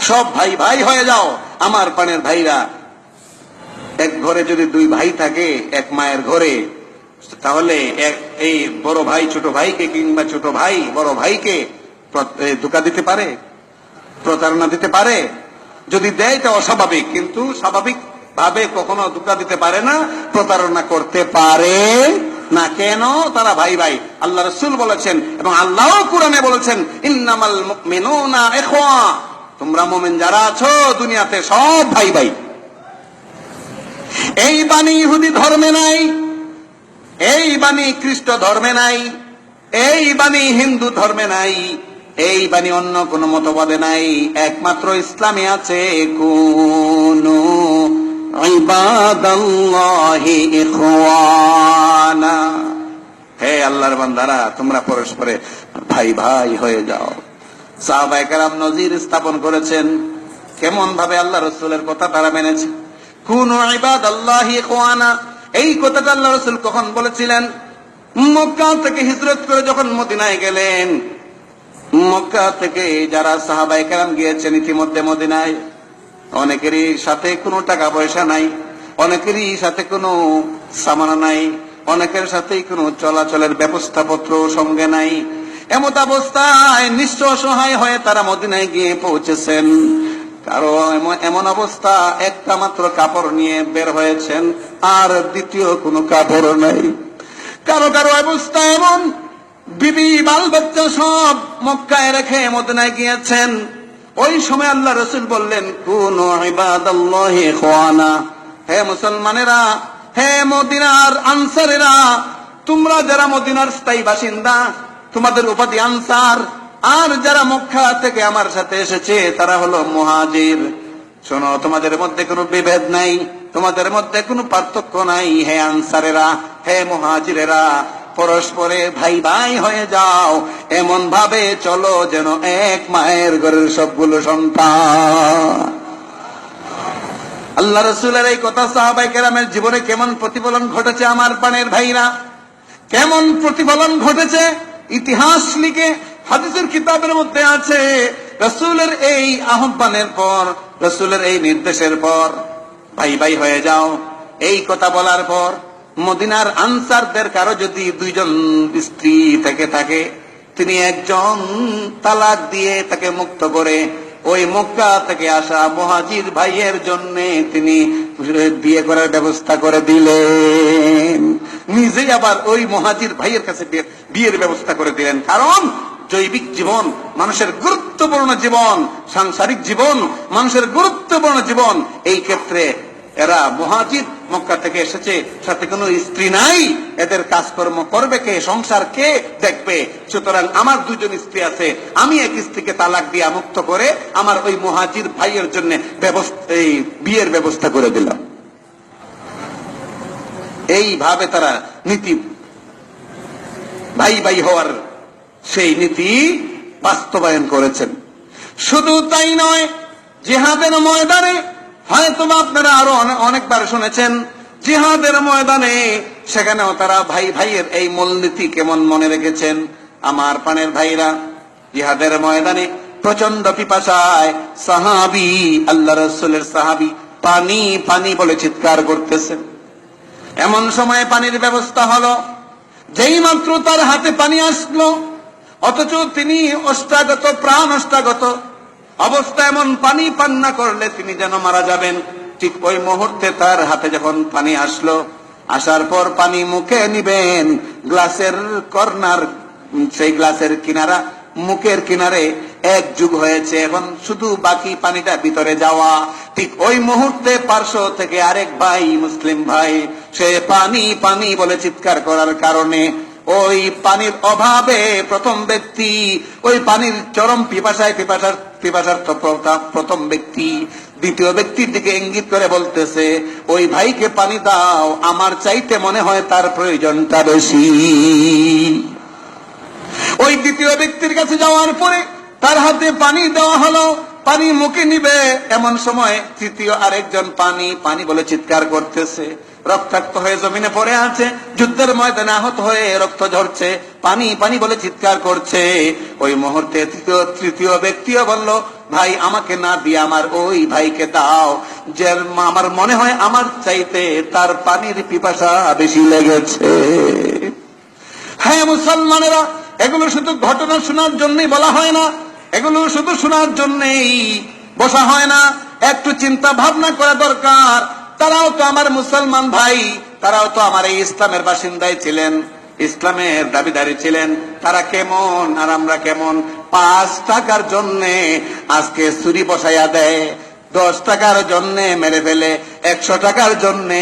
S1: সব ভাই ভাই হয়ে যাও। আমার প্রাণের ভাইরা, এক ঘরে যদি দুই ভাই থাকে এক মায়ের ঘরে, তাহলে এই বড় ভাই ছোট ভাইকে, কিংবা ছোট ভাই বড় ভাইকে ধোঁকা দিতে পারে, প্রতারণা দিতে পারে? যদি দেয় তা অস্বাভাবিক, কিন্তু স্বাভাবিক ভাবে কখনো ধোঁকা দিতে পারে না, প্রতারণা করতে পারে না। কেন? তারা ভাই ভাই। আল্লাহ রাসূল বলেছেন, এবং আল্লাহ কোরআনে বলেছেন, ইন্নামাল মুমিনুনা ইখওয়া, তোমরা মুমিন যারা আছো দুনিয়াতে সব ভাই ভাই। এই বাণী ইহুদি ধর্মে নাই, এই বাণী খ্রিস্ট ধর্মে নাই, এই বাণী হিন্দু ধর্মে নাই, এই বাণী অন্য কোন মতবাদে নাই, একমাত্র ইসলামে আছে। কুনু ইবাদাল্লাহি ইখওয়ানা, হে আল্লাহর বান্দারা, তোমরা পরস্পরে ভাই ভাই হয়ে যাও। সাহাবায়ে কেরাম নজির স্থাপন করেছেন, কেমন ভাবে আল্লাহ রাসূলের কথা তারা মেনেছে। কুনু ইবাদাল্লাহি ইখওয়ানা, এই কথাটা আল্লাহ রাসূল কখন বলেছিলেন? মক্কা থেকে হিজরত করে যখন মদিনায় গেলেন। মক্কা থেকে যারা সাহাবায়ে কেরাম গিয়েছেন ইতিমধ্যে মদিনায়, অনেকেরই সাথে কোনো টাকা পয়সা নাই, অনেকেরই সাথে কোনো সামান নাই, অনেকের সাথেই কোনো চলাচলের ব্যবস্থাপত্র সঙ্গে নাই। এমত অবস্থায় নিঃস্ব অসহায় হয়ে তারা মদিনায় গিয়ে পৌঁছেছেন। কারো এমন অবস্থা, একটা মাত্র কাপড় নিয়ে বের হয়েছেন, আর দ্বিতীয় কোনো কাপড় নাই। কারো কারো অবস্থা এমন, বিবি বাল বাচ্চা সব মক্কায় রেখে মদিনায় গিয়েছেন। ওই সময় আল্লাহ রাসূল বললেন, কুনু ইবাদাল্লাহি ইখওয়ানা, হে মুসলমানেরা, হে মদিনার আনসারেরা, তোমরা যারা মদিনার স্থায়ী বাসিন্দা তোমাদের উপাধি আনসার, আর যারা মক্কা থেকে আমার সাথে এসেছে তারা হলো মুহাজির। শোনো, তোমাদের মধ্যে কোনো বিভেদ নাই, তোমাদের মধ্যে কোনো পার্থক্য নাই। হে আনসারেরা, হে মুহাজিরেরা, পরস্পরে ভাই ভাই হয়ে যাও, এমন ভাবে চলো যেন এক মায়ের ঘরের সবগুলো সন্তান। আল্লাহ রাসূলের এই কথা সাহাবায়ে কেরামের জীবনে কেমন প্রতিফলন ঘটেছে আমার প্রাণের ভাইরা, কেমন প্রতিফলন ঘটেছে ইতিহাস লিখে হাদিসের কিতাবের মধ্যে আছে। রাসূলের এই আহ্বানের পর, রাসূলের এই নির্দেশের পর, ভাই ভাই হয়ে যাও, এই কথা বলার পর মদিনার আনসারদের কারো যদি দুইজন স্ত্রী থেকে থাকে, তিনি একজন তালাক দিয়ে তাকে মুক্ত করে ওই মক্কা থেকে আসা মুহাজির ভাইয়ের জন্য তিনি বিয়ে করার ব্যবস্থা করে দিলেন। নিজেই আবার ওই মুহাজির ভাইয়ের কাছে বিয়ের ব্যবস্থা করে দিলেন। কারণ জৈবিক জীবন মানুষের গুরুত্বপূর্ণ জীবন, সাংসারিক জীবন মানুষের গুরুত্বপূর্ণ জীবন। এই ক্ষেত্রে এরা মুহাজির, মক্কা থেকে এসেছে, সাথে কোনো স্ত্রী নাই, এদের কাজকর্ম করবে কে, সংসার কে দেখবে? সুতরাং আমার দুজন স্ত্রী আছে, আমি এক স্ত্রীকে তালাক দিয়ে মুক্ত করে আমার ওই মুহাজির ভাইয়ের জন্য এই বিয়ের ব্যবস্থা করে দিলাম। এইভাবে তারা নীতি, ভাই ভাই হওয়ার সেই নীতি বাস্তবায়ন করেছেন। শুধু তাই নয়, জিহাদের ময়দানে হয়তো আপনারা আরো অনেকবার শুনেছেন, জিহাদের ময়দানে সেখানেও তারা ভাই ভাইয়ের এই মূলনীতি কেমন মনে রেখেছেন। আমার প্রাণের ভাইরা, জিহাদের ময়দানে প্রচন্ড পিপাসায় সাহাবী, আল্লাহ রাসূলের সাহাবী পানি পানি বলে চিৎকার করতেছেন। এমন সময় পানির ব্যবস্থা হলো, যেই মাত্র তার হাতে পানি আসলো, অথচ তিনি অষ্টাগত, প্রাণ অষ্টাগত অবস্থা, এমন পানি পান না করলে তিনি যেন মারা যাবেন। ঠিক ওই মুহূর্তে তার হাতে যখন পানি আসলো, আসার পর পানি মুখে নিবেন, গ্লাসের কর্নার, সেই গ্লাসের কিনারা, মুখের কিনারে এক যুগ হয়েছে, এখন শুধু বাকি পানিটা ভিতরে যাওয়া। ঠিক ওই মুহূর্তে পার্শ্ব থেকে আরেক ভাই, মুসলিম ভাই, সে পানি পানি বলে চিৎকার করার কারণে ওই পানির অভাবে প্রথম ব্যক্তি, ওই পানির চরম পিপাসার প্রথম ব্যক্তি দ্বিতীয় ব্যক্তির দিকে ইঙ্গিত করে বলতেছে, ওই ভাইকে পানি দাও, আমার চাইতে মনে হয় তার প্রয়োজনটা বেশি। ওই দ্বিতীয় ব্যক্তির কাছে যাওয়ার পরে তার হাতে পানি দেওয়া হলো, পানি মুখে নিবে, এমন সময় তৃতীয় আরেকজন পানি পানি বলে চিৎকার করতেছে, রক্তাক্ত হয়ে জমিনে পড়ে আছে, যুদ্ধের ময়দানে আহত হয়ে রক্ত ঝরছে, পানি পানি বলে চিৎকার করছে। ওই মুহূর্তে তৃতীয় ব্যক্তিও বলল, ভাই আমাকে না দিয়ে আমার ওই ভাইকে দাও, যে আমার মনে হয় আমার চাইতে তার পানির পিপাসা বেশি লেগেছে। হ্যাঁ মুসলমানেরা, এগুলো শুধু ঘটনা শোনার জন্যই বলা হয় না, এগুলো শুধু শোনার জন্যই বসা হয় না, একটু চিন্তা ভাবনা করা দরকার। তারাও তো আমার মুসলমান ভাই, তারাও তো আমার এই ইসলামের বাসিন্দাই ছিলেন, ইসলামের দাবিদারি ছিলেন। তারা কেমন আর আমরা কেমন? 5 টাকার জন্যে আজকে ছুরি বসাইয়া দেয়, 10 টাকার জন্যে মেরে ফেলে, 100 টাকার জন্যে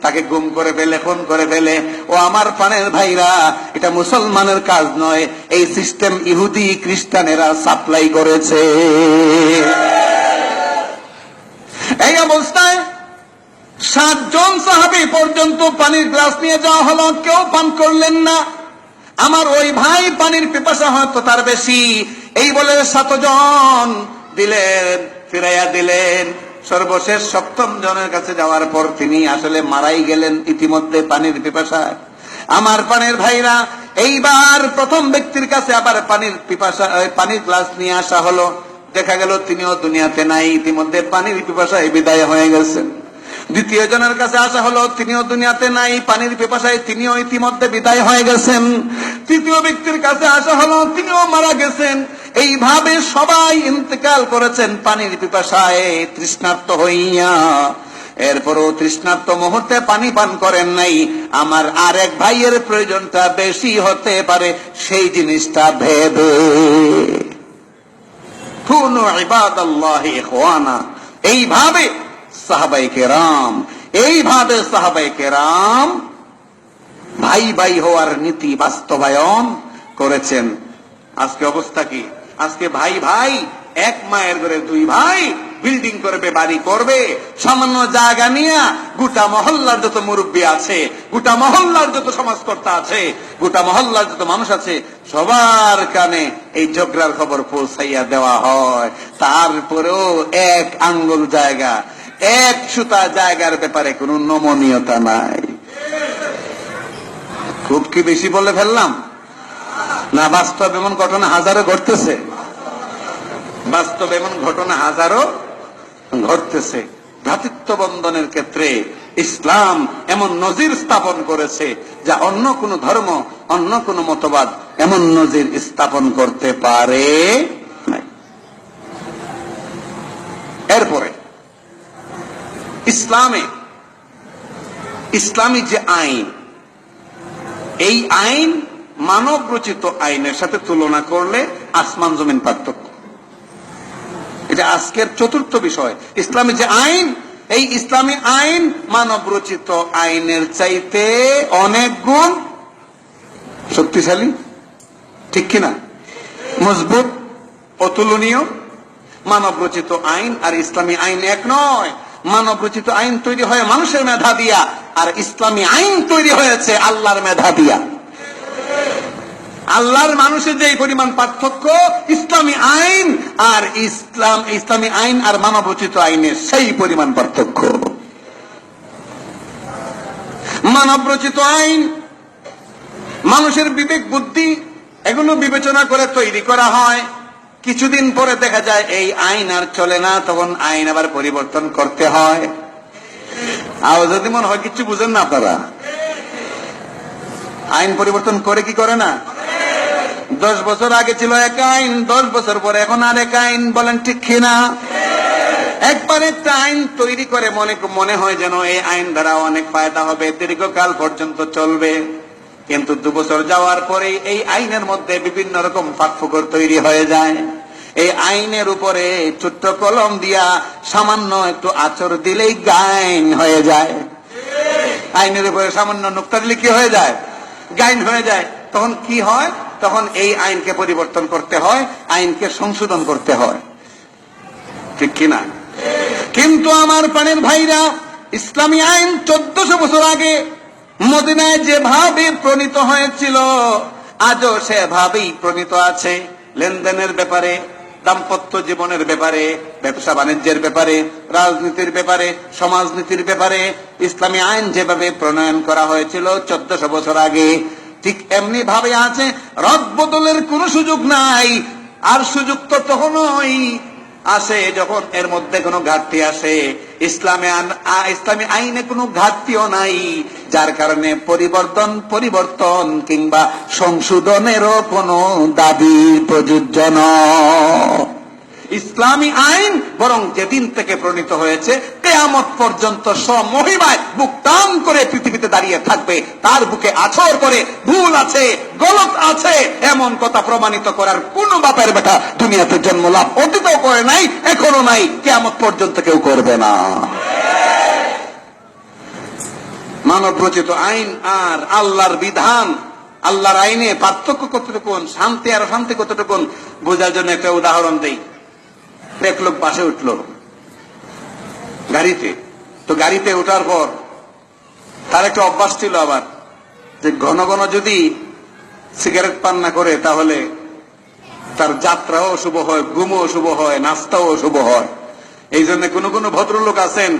S1: তাকে গুম করে ফেলে, খুন করে ফেলে। ও আমার প্রাণের ভাইরা, এটা মুসলমানের কাজ নয়, এই সিস্টেম ইহুদি খ্রিস্টানেরা সাপ্লাই করেছে। এই অবস্থায় 7 জন সাহাবী পর্যন্ত পানির গ্লাস নিয়ে যাওয়া হলো, কেউ পান করলেন না। আমার ওই ভাই পানির পিপাসা হয়তো তার বেশি, এই বলে 7 জন দিলেন, ফিরাইয়া দিলেন। সর্বশেষ 7ম জনের কাছে যাওয়ার পর তিনি আসলে মারাই গেলেন ইতিমধ্যে পানির পিপাসায়। আমার প্রাণের ভাইরা, এইবার প্রথম ব্যক্তির কাছে আবার পানির গ্লাস নিয়ে আসা হলো, দেখা গেল তিনিও দুনিয়াতে নাই, ইতিমধ্যে পানির পিপাসায় বিদায় হয়ে গেছেন। দ্বিতীয় জনের কাছে আসা হলো, তিনিও দুনিয়াতে নাই, পানির পিপাসায় তিনিও ইতিমধ্যে বিদায় হয়ে গেছেন। তৃতীয় ব্যক্তির কাছে আসা হলো, তিনিও মারা গেছেন। এইভাবে সবাই ইন্তেকাল করেছেন পানির পিপাসায় তৃষ্ণার্ত হইয়া। এরপরও তৃষ্ণার্ত মুহূর্তে পানি পান করেন নাই, আমার আরেক ভাইয়ের প্রয়োজনটা বেশি হতে পারে সেই জিনিসটা ভেবে। কুনু ইবাদাল্লাহি ইখওয়ানা। এইভাবে সাহাবায়ে কেরাম ভাই ভাই হওয়ার নীতি বাস্তবায়ন করেছেন। আজকে অবস্থা কি? আজকে ভাই ভাই, এক মায়ের ঘরে দুই ভাই বিল্ডিং করবে, বাড়ি করবে, সামান্য জায়গা নিয়ে গোটা মহল্লার যত মুরব্বী আছে, গোটা মহল্লার যত সমাজকর্তা আছে, গোটা মহল্লার যত মানুষ আছে, সবার কানে এই ঝগড়ার খবর পৌঁছাইয়া দেওয়া হয়। তারপরেও এক আঙ্গুল জায়গা, এক সুতা জায়গার ব্যাপারে কোনো নমনীয়তা নাই। খুব কি বেশি বলে ফেললাম না? বাস্তব এমন ঘটনা হাজারো ঘটতেছে, বাস্তব এমন ঘটনা হাজারো ঘটতেছে। ভ্রাতৃত্ব বন্ধনের ক্ষেত্রে ইসলাম এমন নজির স্থাপন করেছে যা অন্য কোন ধর্ম, অন্য কোন মতবাদ এমন নজির স্থাপন করতে পারে নাই। এরপরে ইসলামী যে আইন, এই আইন মানব রচিত আইনের সাথে তুলনা করলে আসমান জমিন পার্থক্য। এটা আজকের চতুর্থ বিষয়। ইসলামী যে আইন, এই ইসলামী আইন মানব রচিত আইনের চাইতে অনেক গুণ শক্তিশালী, ঠিক কিনা? মজবুত, অতুলনীয়। মানব রচিত আইন আর ইসলামী আইন এক নয়। মানব রচিত আইন তৈরি হয় মানুষের মেধা দিয়া, আর ইসলামী আইন তৈরি হয়েছে আল্লাহর মেধা দিয়া। আল্লাহর মানুষের যে পরিমাণ পার্থক্য, ইসলামী আইন আর মানব রচিত আইনের সেই পরিমাণ পার্থক্য। মানব রচিত আইন মানুষের বিবেক বুদ্ধি এগুলো বিবেচনা করে তৈরি করা হয়। কিছুদিন পরে দেখা যায় এই আইন আর চলে না, তখন আইন আবার পরিবর্তন করতে হয়। আর যদি মনে হয় কিছু বুঝেন না আপনারা, আইন পরিবর্তন করে কি করে না? 10 বছর আগে ছিল এক আইন, 10 বছর পরে এখন আর এক আইন। বলেন ঠিক কিনা? একবার একটা আইন তৈরি করে মনে হয় যেন এই আইন দ্বারা অনেক ফায়দা হবে, দীর্ঘকাল পর্যন্ত চলবে। কিন্তু 2 বছর যাওয়ার পরে এই আইনের মধ্যে বিভিন্ন রকম ফাঁকফোকর তৈরি হয়ে যায়। এই আইনের উপরে ছোট্ট কলম দিয়া সামান্য একটু আঁচড় দিলেই গাইন হয়ে যায়। আইনের উপরে সামান্য নোক্তা দিলে কি হয়ে যায়? গাইন হয়ে যায়। তখন কি হয়? তখন এই আইনকে পরিবর্তন করতে হয়, আইনকে সংশোধন করতে হয়, ঠিক কিনা? কিন্তু আমার প্রাণের ভাইরা, ইসলামী আইন 1400 বছর আগে মদিনায় যেভাবে প্রণীত হয়েছিল, আজও সেভাবেই প্রণীত আছে। লেনদেনের ব্যাপারে, দাম্পত্য জীবনের ব্যাপারে, ব্যবসা বাণিজ্যের ব্যাপারে, রাজনীতির ব্যাপারে, সমাজনীতির ব্যাপারে ইসলামী আইন যেভাবে প্রণয়ন করা হয়েছিল 1400 বছর আগে, ঠিক এমনি ভাবে আছে। রদ বদলের কোনো সুযোগ নাই। আর সুযোগ তো তখনই আসে যখন এর মধ্যে কোনো ঘাটতি আসে। ইসলামী আইনে কোনো ঘাটতিও নাই, যার কারণে পরিবর্তন কিংবা সংশোধনেরও কোনো দাবি প্রযোজ্য নয়। ইসলামী আইন বরং যেদিন থেকে প্রণীত হয়েছে কিয়ামত পর্যন্ত সমহিমায় বুক টান করে পৃথিবীতে দাঁড়িয়ে থাকবে। তার বুকে আছর করে ভুল আছে, গলত আছে এমন কথা প্রমাণিত করার কোন বাপের বেটা দুনিয়াতে জন্ম লাভ অতীতও করে নাই, এখনো নাই, কিয়ামত পর্যন্ত কেউ করবে না। মানব রচিত আইন আর আল্লাহর বিধান, আল্লাহর আইনে পার্থক্য কতটুকু, শান্তি আর অশান্তি কতটুকু বোঝার জন্য একটা উদাহরণ দেই। এক লোক বাসে উঠলো গাড়িতে, তো গাড়িতে ওঠার পর তার একটা অভ্যাস ছিল আবার যে ঘন ঘন যদি সিগারেট পান না করে তাহলে তার যাত্রাও শুভ হয়, ঘুমও শুভ হয়, নাস্তাও শুভ হয়। এই জন্য কোন কোন ভদ্রলোক আছেন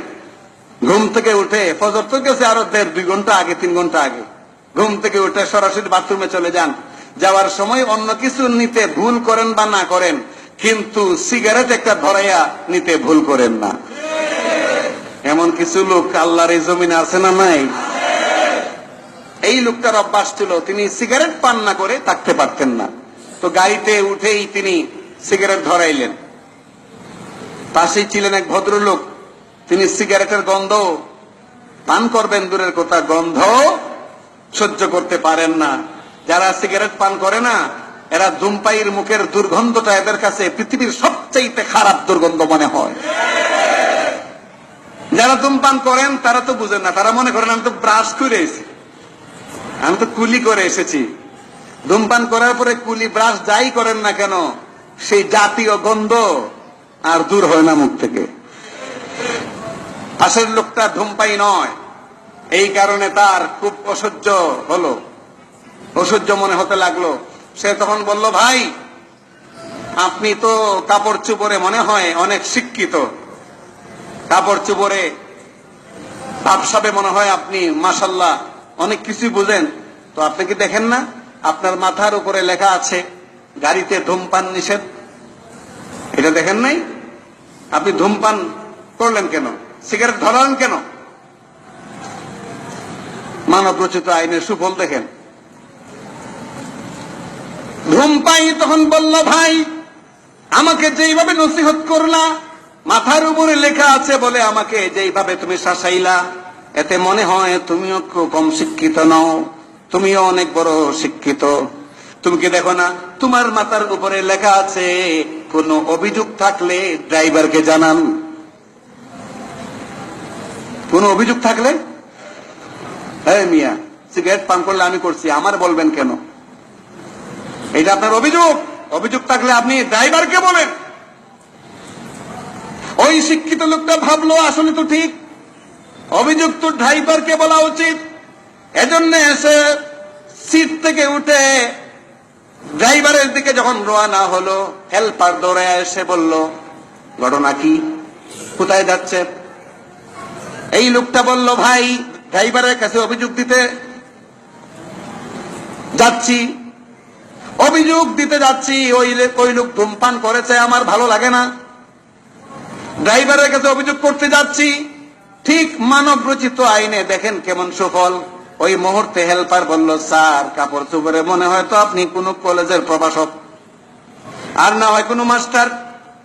S1: ঘুম থেকে উঠে, ফজর তো গেছে আরো 1.5-2 ঘন্টা আগে, 3 ঘন্টা আগে, ঘুম থেকে উঠে সরাসরি বাথরুমে চলে যান। যাওয়ার সময় অন্য কিছু নিতে ভুল করেন বা না করেন, কিন্তু সিগারেট একটা ধরাইয়া নিতে ভুল করেন না। এমন কিছু লোক আল্লাহর এই জমিনে আছে না নাই? এই লোকটার অভ্যাস ছিল, তিনি সিগারেট পান না করে থাকতে পারতেন না। তো গাড়িতে উঠেই তিনি সিগারেট ধরাইলেন। পাশেই ছিলেন এক ভদ্রলোক, তিনি সিগারেটের গন্ধ পান করবেন দূরের কথা, গন্ধ সহ্য করতে পারেন না। যারা সিগারেট পান করে না, এরা ধূমপায়ীর মুখের দুর্গন্ধটা এদের কাছে পৃথিবীর সবচেয়ে খারাপ দুর্গন্ধ মনে হয়। যারা ধূমপান করেন তারা তো বুঝেন না, তারা মনে করেন আমি তো ব্রাশ করে এসেছি, আমি তো কুলি করে এসেছি। ধূমপান করার পরে কুলি ব্রাশ যাই করেন না কেন, সেই জাতীয় গন্ধ আর দূর হয় না মুখ থেকে। পাশের লোকটা ধূমপায়ী নয়, এই কারণে তার খুব অসহ্য হলো, অসহ্য মনে হতে লাগলো। সে তখন বলল, ভাই আপনি তো কাপড় চোপড়ে মনে হয় অনেক শিক্ষিত, কাপড় চোপড়ে ভাবসাবে মনে হয় আপনি মাশাআল্লাহ অনেক কিছু বুঝেন, তো আপনি কি দেখেন না আপনার মাথার উপরে লেখা আছে গাড়িতে ধূমপান নিষেধ? এটা দেখেন নাই? আপনি ধূমপান করলেন কেন, সিগারেট ধরালেন কেন? মানব রচিত আইনের সুফল দেখেন। ধূমপায়ী তখন বলল, ভাই আমাকে যেইভাবে নসিহত করলা, মাথার উপরে লেখা আছে বলে আমাকে যেইভাবে তুমি শাসাইলা, এতে মনে হয় তুমিও খুব কম শিক্ষিত নও, তুমিও অনেক বড় শিক্ষিত। তুমি কি দেখো না তোমার মাথার উপরে লেখা আছে কোন অভিযোগ থাকলে ড্রাইভারকে জানান। কোন অভিযোগ থাকলে, হ্যাঁ মিয়া সিগারেট পান করলে আমি করছি, আমার বলবেন কেন? এটা আপনার অভিযোগ, অভিযোগ থাকলে আপনি ড্রাইভারকে বলেন। ওই শিক্ষিত লোকটা ভাবলো আসলে তো ঠিক, অভিযোগ তো ড্রাইভারকে বলা উচিত। এজন্য এসে সিট থেকে উঠে ড্রাইভারের দিকে যখন রওনা হলো, হেল্পার দৌড়ে এসে বলল, ঘটনা কি, কোথায় যাচ্ছে? এই লোকটা বলল, ভাই ড্রাইভারের কাছে অভিযোগ দিতে যাচ্ছি, অভিযোগ দিতে যাচ্ছি, ওই লোক ধূমপান করেছে, আমার ভালো লাগে না, ড্রাইভারের কাছে অভিযোগ করতে যাচ্ছি। ঠিক মানব রচিত আইনে দেখেন কেমন সুফল। ওই মুহূর্তে হেল্পার বলল, স্যার কাপড় চোপড়ে মনে হয় তো আপনি কোন কলেজের প্রভাষক, আর না হয় কোন মাস্টার,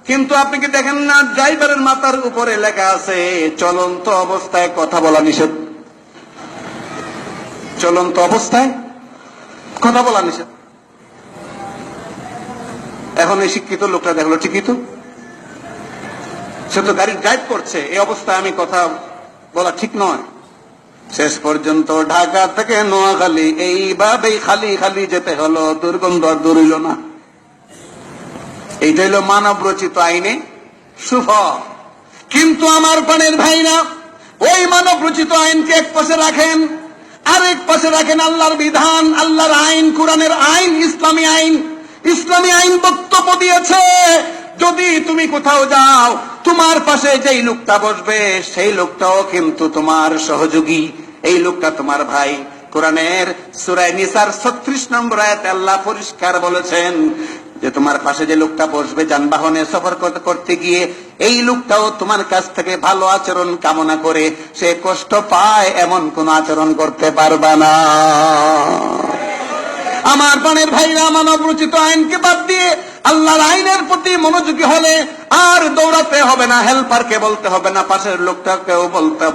S1: কিন্তু আপনি কি দেখেন না ড্রাইভারের মাথার উপরে লেখা আছে চলন্ত অবস্থায় কথা বলা নিষেধ। চলন্ত অবস্থায় কথা বলা নিষেধ। এখন এই শিক্ষিত লোকটা দেখলো ঠিকই তো, সে তো গাড়ি ড্রাইভ করছে, এই অবস্থায় আমি কথা বলা ঠিক নয়। শেষ পর্যন্ত ঢাকা থেকে নোয়াখালী এইভাবেই খালি খালি যেতে হলো, দুর্গন্ধ আর দূর হইল না। এইটা হইল মানব রচিত আইনে সুফল। কিন্তু আমার প্রাণের ভাইরা, ওই মানব রচিত আইনকে এক পাশে রাখেন, আরেক পাশে রাখেন আল্লাহর বিধান, আল্লাহর আইন, কোরআনের আইন, ইসলামী আইন। ইসলামী আইন বক্তব্য দিয়েছে, যদি তুমি কোথাও যাও, তোমার পাশে যেই লোকটা বসবে সেই লোকটাও কিন্তু তোমার সহযোগী, এই লোকটা তোমার ভাই। কোরআনের সূরা নিসার 36 নম্বর আয়াতে আল্লাহ পরিষ্কার বলেছেন যে তোমার পাশে যে লোকটা বসবে যানবাহনে সফর করতে গিয়ে, এই লোকটাও তোমার কাছ থেকে ভালো আচরণ কামনা করে, সে কষ্ট পায় এমন কোন আচরণ করতে পারবা না। আমার প্রাণের ভাইরা, মানব রচিত আইনকে বাদ দিয়ে আল্লাহর আইনের প্রতি মনোযোগী হলে আর দৌড়াতে হবে না, হেল্পারকে বলতে হবে না, পাশের লোকটাকেও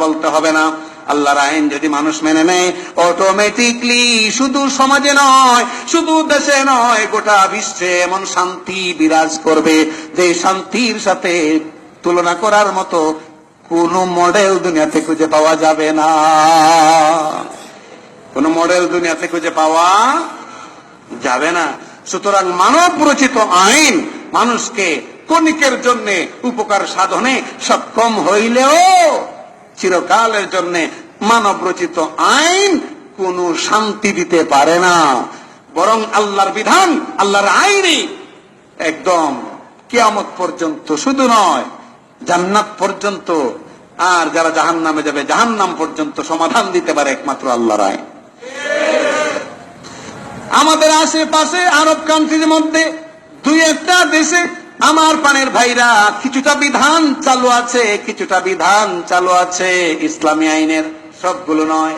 S1: বলতে হবে না। আল্লাহর আইন যদি মানুষ মেনে নেয়, অটোমেটিকলি শুধু সমাজে নয়, শুধু দেশে নয়, গোটা বিশ্বে এমন শান্তি বিরাজ করবে যে শান্তির সাথে তুলনা করার মতো কোন মডেল দুনিয়াতে খুঁজে পাওয়া যাবে না। কোন মডেল দুনিয়াতে খুঁজে পাওয়া যাবে না। সুতরাং মানব রচিত আইন মানুষকে ক্ষণিকের জন্য উপকার সাধনে সক্ষম হইলেও চিরকালের জন্য মানব রচিত আইন কোন শান্তি দিতে পারে না, বরং আল্লাহর বিধান, আল্লাহর আইনই একদম কিয়ামত পর্যন্ত, শুধু নয় জান্নাত পর্যন্ত, আর যারা জাহান্নামে যাবে জাহান্নাম পর্যন্ত সমাধান দিতে পারে একমাত্র আল্লাহর আইন। আমাদের আশেপাশে আরব কান্ট্রির মধ্যে দুই একটা দেশে আমার প্রাণের ভাইরা কিছুটা বিধান চালু আছে, কিছুটা বিধান চালু আছে ইসলামী আইনের, সবগুলো নয়।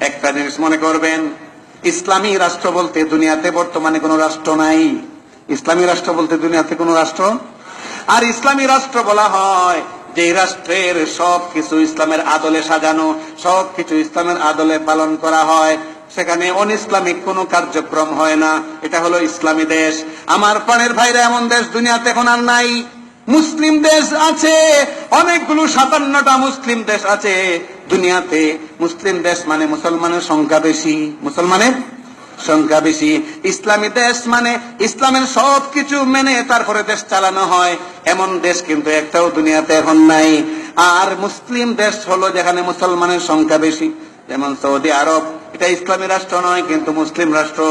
S1: একটা জিনিস মনে করবেন, ইসলামী রাষ্ট্র বলতে দুনিয়াতে বর্তমানে কোন রাষ্ট্র নাই। ইসলামী রাষ্ট্র বলতে দুনিয়াতে কোন রাষ্ট্র, আর ইসলামী রাষ্ট্র বলা হয় যে রাষ্ট্রের সবকিছু ইসলামের আদলে সাজানো, সবকিছু ইসলামের আদলে পালন করা হয়, সেখানে অন ইসলামিক কোন কার্যক্রম হয় না, এটা হলো ইসলামী দেশ। আমার প্রাণের ভাইরা, এমন দেশ দুনিয়াতে এখন আর নাই। মুসলিম দেশ আছে অনেকগুলো, 57টা মুসলিম দেশ আছে দুনিয়াতে। মুসলিম দেশ মানে মুসলমানের সংখ্যা বেশি, মুসলমানের সংখ্যা বেশি। ইসলামী দেশ মানে ইসলামের সবকিছু মেনে তারপরে দেশ চালানো হয়, এমন দেশ কিন্তু একটাও দুনিয়াতে এখন নাই। আর মুসলিম দেশ হলো যেখানে মুসলমানের সংখ্যা বেশি, যেমন সৌদি আরব, এটা ইসলামী রাষ্ট্র নয় কিন্তু মুসলিম রাষ্ট্র।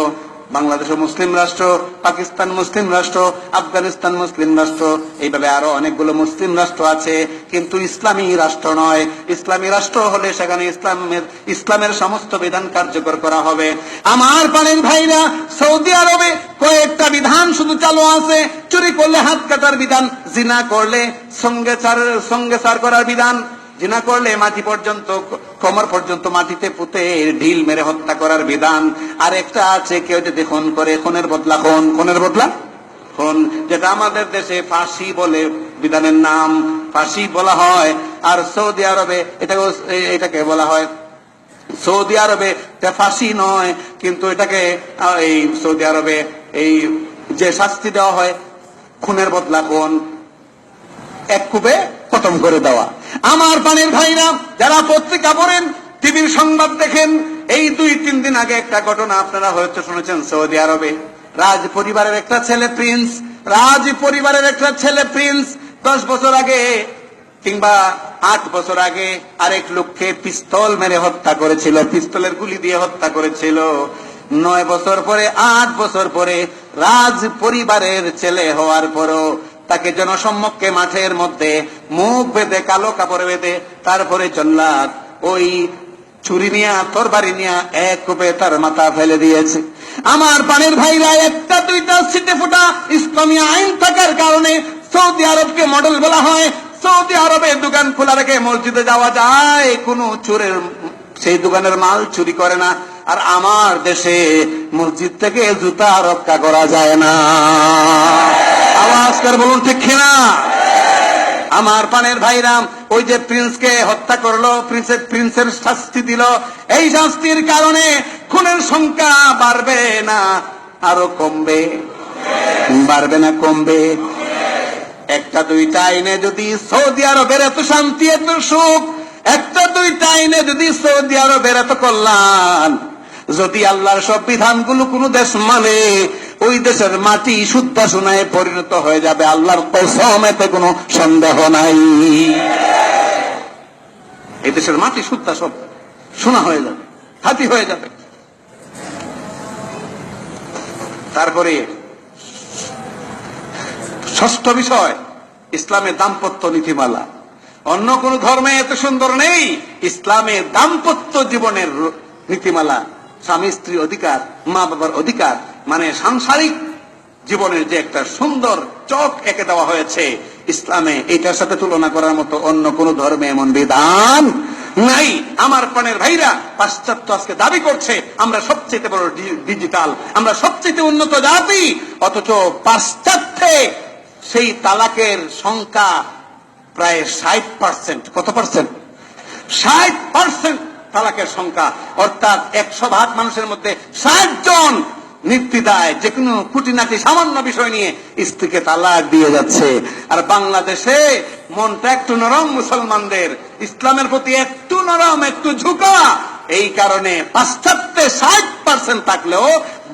S1: বাংলাদেশও মুসলিম রাষ্ট্র, পাকিস্তান মুসলিম রাষ্ট্র, আফগানিস্তান মুসলিম রাষ্ট্র, এইভাবে আরো অনেকগুলো মুসলিম রাষ্ট্র আছে, কিন্তু ইসলামী রাষ্ট্র নয়। ইসলামী রাষ্ট্র হলে সেখানে ইসলামের সমস্ত বিধান কার্যকর করা হবে। আমার প্রাণের ভাইরা, সৌদি আরবে কয়েকটা বিধান শুধু চালু আছে। চুরি করলে হাত কাটার বিধান, জিনা করলে সঙ্গে চার করার বিধান, জিনা করলে মাটি পর্যন্ত, কোমর পর্যন্ত মাটিতে পুঁতে ঢিল মেরে হত্যা করার বিধান। আর একটা আছে, কেউ যদি খুন করে, খুনের বদলা খুন, খুনের বদলা খুন, যেটা আমাদের দেশে ফাঁসি বলে, বিধানের নাম ফাঁসি বলা হয়। আর সৌদি আরবে এটাকে বলা হয়, সৌদি আরবে ফাঁসি নয় কিন্তু এটাকে, এই সৌদি আরবে এই যে শাস্তি দেওয়া হয়, খুনের বদলা খুন, এক কুপে খতম করে দেওয়া। আমার প্রাণের ভাইরা, যারা পত্রিকা পড়েন, টিভির সংবাদ দেখেন, এই 2-3 দিন আগে একটা ঘটনা আপনারা হয়তো শুনেছেন। সৌদি আরবে রাজ পরিবারের একটা ছেলে প্রিন্স, 10 বছর আগে কিংবা 8 বছর আগে আরেক লোককে পিস্তল মেরে হত্যা করেছিল, পিস্তলের গুলি দিয়ে হত্যা করেছিল। 9 বছর পরে, 8 বছর পরে, রাজ পরিবারের ছেলে হওয়ার পরও তাকে জনসম্মুখে মাঠের মধ্যে মুখ বেঁধে, কালো কাপড় বেঁধে, তারপরে জল্লাদ ওই ছুরি নিয়ে, তরবারি নিয়ে এক কোপে তার মাথা ফেলে দিয়েছে। আমার প্রাণের ভাইরা, 1-2টা ছিটে ফোটা ইসলামী আইন থাকার কারণে সৌদি আরবকে মডেল বলা হয়। সৌদি আরবে দোকান খোলা রেখে মসজিদে যাওয়া যায়, কোনো চোরের সেই দোকানের মাল চুরি করে না। আর আমার দেশে মসজিদ থেকে জুতা রক্ষা করা যায় না। আওয়াজ করে বলুন ঠিক কিনা? আমার প্রাণের ভাইরা, ওই যে প্রিন্সকে হত্যা করলো, প্রিন্সের শাস্তি দিল, এই শাস্তির কারণে খুনের সংখ্যা বাড়বে না আরো কমবে? বাড়বে না কমবে? 1-2টা আইনে যদি সৌদি আরবের এত শান্তি, এত সুখ, 1-2টা আইনে যদি সৌদি আরবের এত কল্যাণ, যদি আল্লাহর সব বিধানগুলো কোন দেশ মানে, ওই দেশের মাটি শুদ্ধ সোনায় পরিণত হয়ে যাবে, আল্লাহর কসম, এতে কোনো সন্দেহ নাই। এই দেশের মাটি শুদ্ধ সব সোনা হয়ে যাবে, হাতি হয়ে যাবে। তারপরে 6ষ্ঠ বিষয়, ইসলামের দাম্পত্য নীতিমালা। অন্য কোন ধর্মে এত সুন্দর নেই, ইসলামের দাম্পত্য জীবনের নীতিমালা। স্বামী স্ত্রী অধিকার, মা বাবার অধিকার, মানে সাংসারিক জীবনের যে একটা সুন্দর চক এঁকে দেওয়া হয়েছে ইসলামে, এটার সাথে তুলনা করার মতো অন্য কোন ধর্মে এমন বিধান নাই। আমার প্রাণের ভাইরা, পাশ্চাত্য আজকে দাবি করছে আমরা সবচেয়ে বড় ডিজিটাল, আমরা সবচেয়ে উন্নত জাতি, অথচ পাশ্চাত্যে সেই তালাকের সংখ্যা প্রায় 60%। কত পার্সেন্ট? 60% তালাকের সংখ্যা, অর্থাৎ 100 ভাগ মানুষের মধ্যে 60 জন নির্দ্বিধায় যে কোনো খুঁটিনাটি সামান্য বিষয় নিয়ে স্ত্রীকে তালাক দিয়ে যাচ্ছে। আর বাংলাদেশে মনটা একটু নরম, মুসলমানদের ইসলামের প্রতি একটু নরম, একটু ঝুঁকা। এই কারণে পাশ্চাত্যে 60% থাকলেও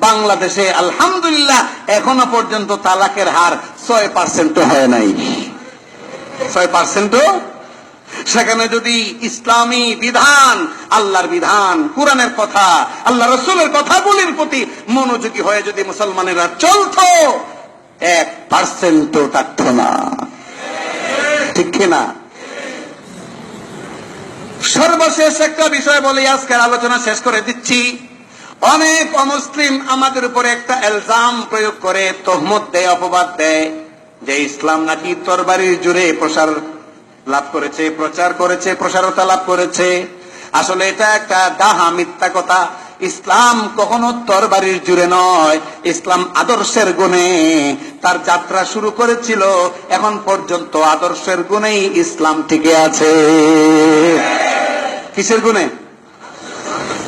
S1: বাংলাদেশে আলহামদুলিল্লাহ এখনো পর্যন্ত তালাকের হার 6% হয় নাই। 6%। সেখানে যদি ইসলামী বিধান, আল্লাহর বিধান, কোরআনের কথা, আল্লাহ রসুলের কথাগুলির প্রতি মনোযোগী হয়ে যদি মুসলমানেরা চলতো, 1% থাকতো না। ঠিক কিনা? সর্বশেষ একটা বিষয় বলে আজকের আলোচনা শেষ করে দিচ্ছি। অনেক অমুসলিম আমাদের উপরে একটা ইলজাম প্রয়োগ করে, তহমত দেয়, অপবাদ দেয় যে ইসলাম নাকি তরবারির জোরে প্রসার লাভ করেছে, প্রচার করেছে, প্রসারতা লাভ করেছে। আসলে এটা একটা ডাহা মিথ্যা কথা। ইসলাম কখনো তরবারির জুড়ে নয়, ইসলাম আদর্শের গুণে। তার যাত্রা শুরু করেছিল, এখন পর্যন্ত আদর্শের গুণেই ইসলাম টিকে আছে। কিসের গুণে?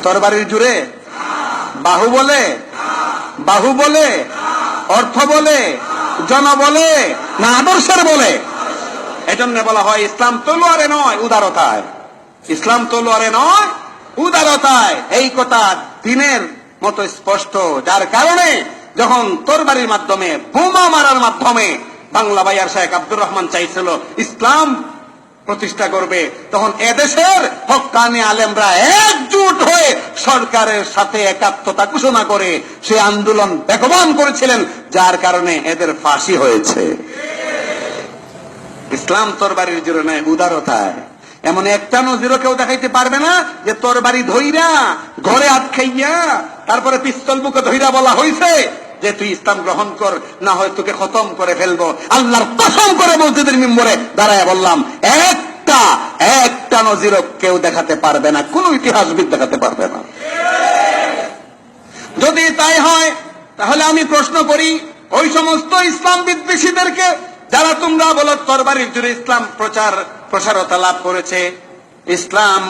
S1: তরবারির জুড়ে? বাহু বলে? বাহু বলে? অর্থ বলে? জন বলে? না আদর্শের বলে? এজন্য বলা হয় ইসলাম তলোয়ারে নয়, উদারতায়। ইসলাম তলোয়ারে নয়, উদারতায়। এই কথা দিনের মতো স্পষ্ট, যার কারণে যখন তরবারির মাধ্যমে, বোমা মারার মাধ্যমে বাংলা বায়ার শেখ আব্দুর রহমান চাইছিল ইসলাম প্রতিষ্ঠা করবে, তখন এদেশের হক্কানি আলেমরা একজুট হয়ে সরকারের সাথে একাত্মতা ঘোষণা করে সে আন্দোলন বেগবান করেছিলেন, যার কারণে এদের ফাঁসি হয়েছে। ইসলাম তরবারির জোরে নয়, উদারতায়। এমন একটা নজিরও কেউ দেখাইতে পারবে না যে তরবারি ধইরা ঘরে হাত খাইয়া তারপরে পিস্তল বুকে ধইরা বলা হয়েছে যে তুই ইসলাম গ্রহণ কর, না হয় তোকে খতম করে ফেলবো। আল্লাহর কসম করে মসজিদের মিম্বরে দাঁড়ায় বললাম, একটা নজিরও কেউ দেখাতে পারবে না, কোন ইতিহাসবিদ দেখাতে পারবে না। যদি তাই হয় তাহলে আমি প্রশ্ন করি ওই সমস্ত ইসলাম বিদ্বেষীদেরকে, যারা তোমরা বলো তরবারির জুড়ে ইসলাম প্রসারতা লাভ করেছে, ইসলাম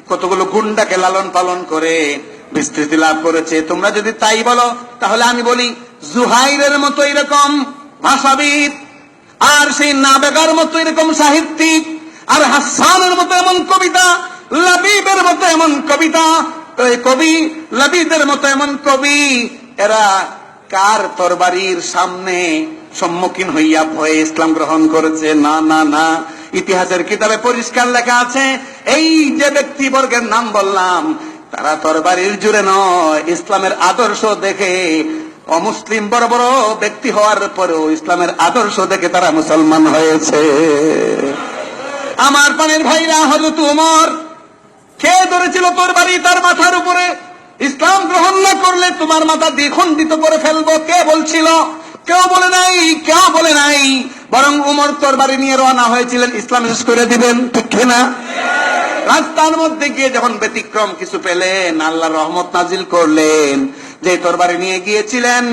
S1: কতগুলো গুন্ডাকে লালন পালন করে বিস্তৃতি লাভ করেছে, তোমরা যদি তাই বলো তাহলে আমি বলি জুহাইরের মতো এরকম ভাষাবিদ, আর সেই নাবেগার মতো এরকম সাহিত্যিক, আর হাসানের মতো এমন কবিতা, লাবিবের মতো এমন কবিতা, কবি লাবিদের মতো এমন কবি, এরা কার তরবারির সামনে সম্মুখীন হইয়া ভয়ে ইসলাম গ্রহণ করেছে? না না না, ইতিহাসের কিতাবে পরিষ্কার লেখা আছে, এই যে ব্যক্তিবর্গের নাম বললাম তারা তরবারির জুড়ে নয়, ইসলামের আদর্শ দেখে, অমুসলিম বড় বড় ব্যক্তি হওয়ার পরেও ইসলামের আদর্শ দেখে তারা মুসলমান হয়েছে। আমার পানের ভাইরা, হযরত ওমর কে ধরেছিল তরবারি তার মাথার উপরে, ইসলাম গ্রহণ না করলে তোমার মাথা দ্বিখণ্ডিত করে ফেলবো, কে বলছিল? কেউ বলে নাই, কেউ বলে নাই, বরং উমর তরবারি নিয়ে রওনা হয়েছিলেন ইসলাম শেষ করে দিবেন, ঠিক না? রাস্তার মধ্যে গিয়ে যখন ব্যতিক্রম কিছু পেলেন, আল্লাহ রহমত নাজিল করলেন, যে তরবারি নিয়ে গিয়েছিলেন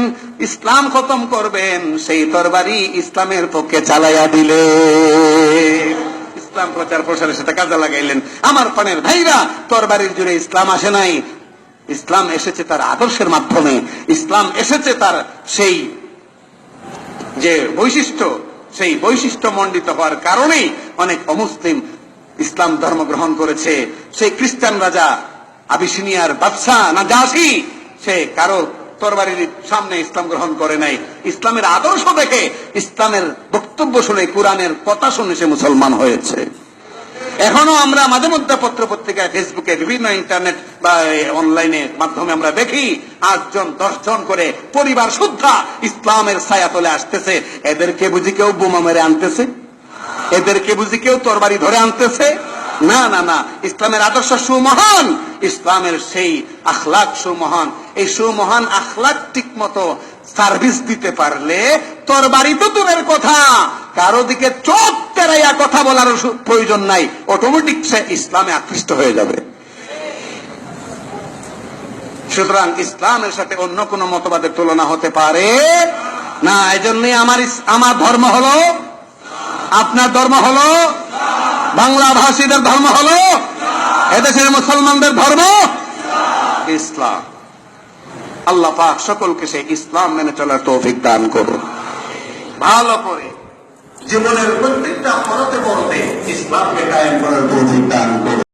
S1: ইসলাম খতম করবেন, সেই তরবারি ইসলামের পক্ষে চালাইয়া দিলেন, ইসলাম প্রচার প্রসারের সাথে কাজে লাগাইলেন। আমার প্রাণের ভাইরা, তরবারির জুড়ে ইসলাম আসে নাই, ইসলাম এসেছে তার আদর্শের মাধ্যমে, ইসলাম এসেছে তার সেই যে বৈশিষ্ট্য, সেই বৈশিষ্ট্য মণ্ডিত হওয়ার কারণেই অনেক অমুসলিম ইসলাম ধর্ম গ্রহণ করেছে। সেই খ্রিস্টান রাজা আবিসিনিয়ার বাদশা নাজাশী, সে কারো তরবারির সামনে ইসলাম গ্রহণ করে নাই, ইসলামের আদর্শ দেখে, ইসলামের বক্তব্য শুনে, কোরআনের কথা শুনে সে মুসলমান হয়েছে। এখনো আমরা মাঝে মধ্যে পত্র পত্রিকায়, ফেসবুকে, বিভিন্ন ইন্টারনেট বা অনলাইনে মাধ্যমে আমরা দেখি 8 জন 10 জন করে পরিবার শুদ্ধা ইসলামের ছায়া তলে আসতেছে। এদেরকে বুঝি কেউ বোমা মেরে আনতেছে? এদেরকে বুঝি কেউ তরবারি ধরে আনতেছে? না না না, ইসলামের আদর্শ সুমহান, ইসলামের সেই আখলাক সুমহান। এই সুমহান আখলাক ঠিক মতো সার্ভিস দিতে পারলে তরবারি তো দূরের কথা, কারো দিকে চোখ তেরাইয়া কথা বলার প্রয়োজন নাই, অটোমেটিক সে ইসলামে আকৃষ্ট হয়ে যাবে। সুতরাং ইসলামের সাথে অন্য কোন মতবাদের তুলনা হতে পারে না। এই জন্যই আমার ধর্ম হলো, আপনার ধর্ম হলো, বাংলা ভাষীদের ধর্ম হলো, এদেশের মুসলমানদের ধর্ম ইসলাম। আল্লাহ পাক সকলকে সেই ইসলাম মেনে চলার তৌফিক দান করুন। ভালো করে জীবনের প্রত্যেকটা পরতে পরতে ইসলামকে কায়েম করার তৌফিক দান করুন।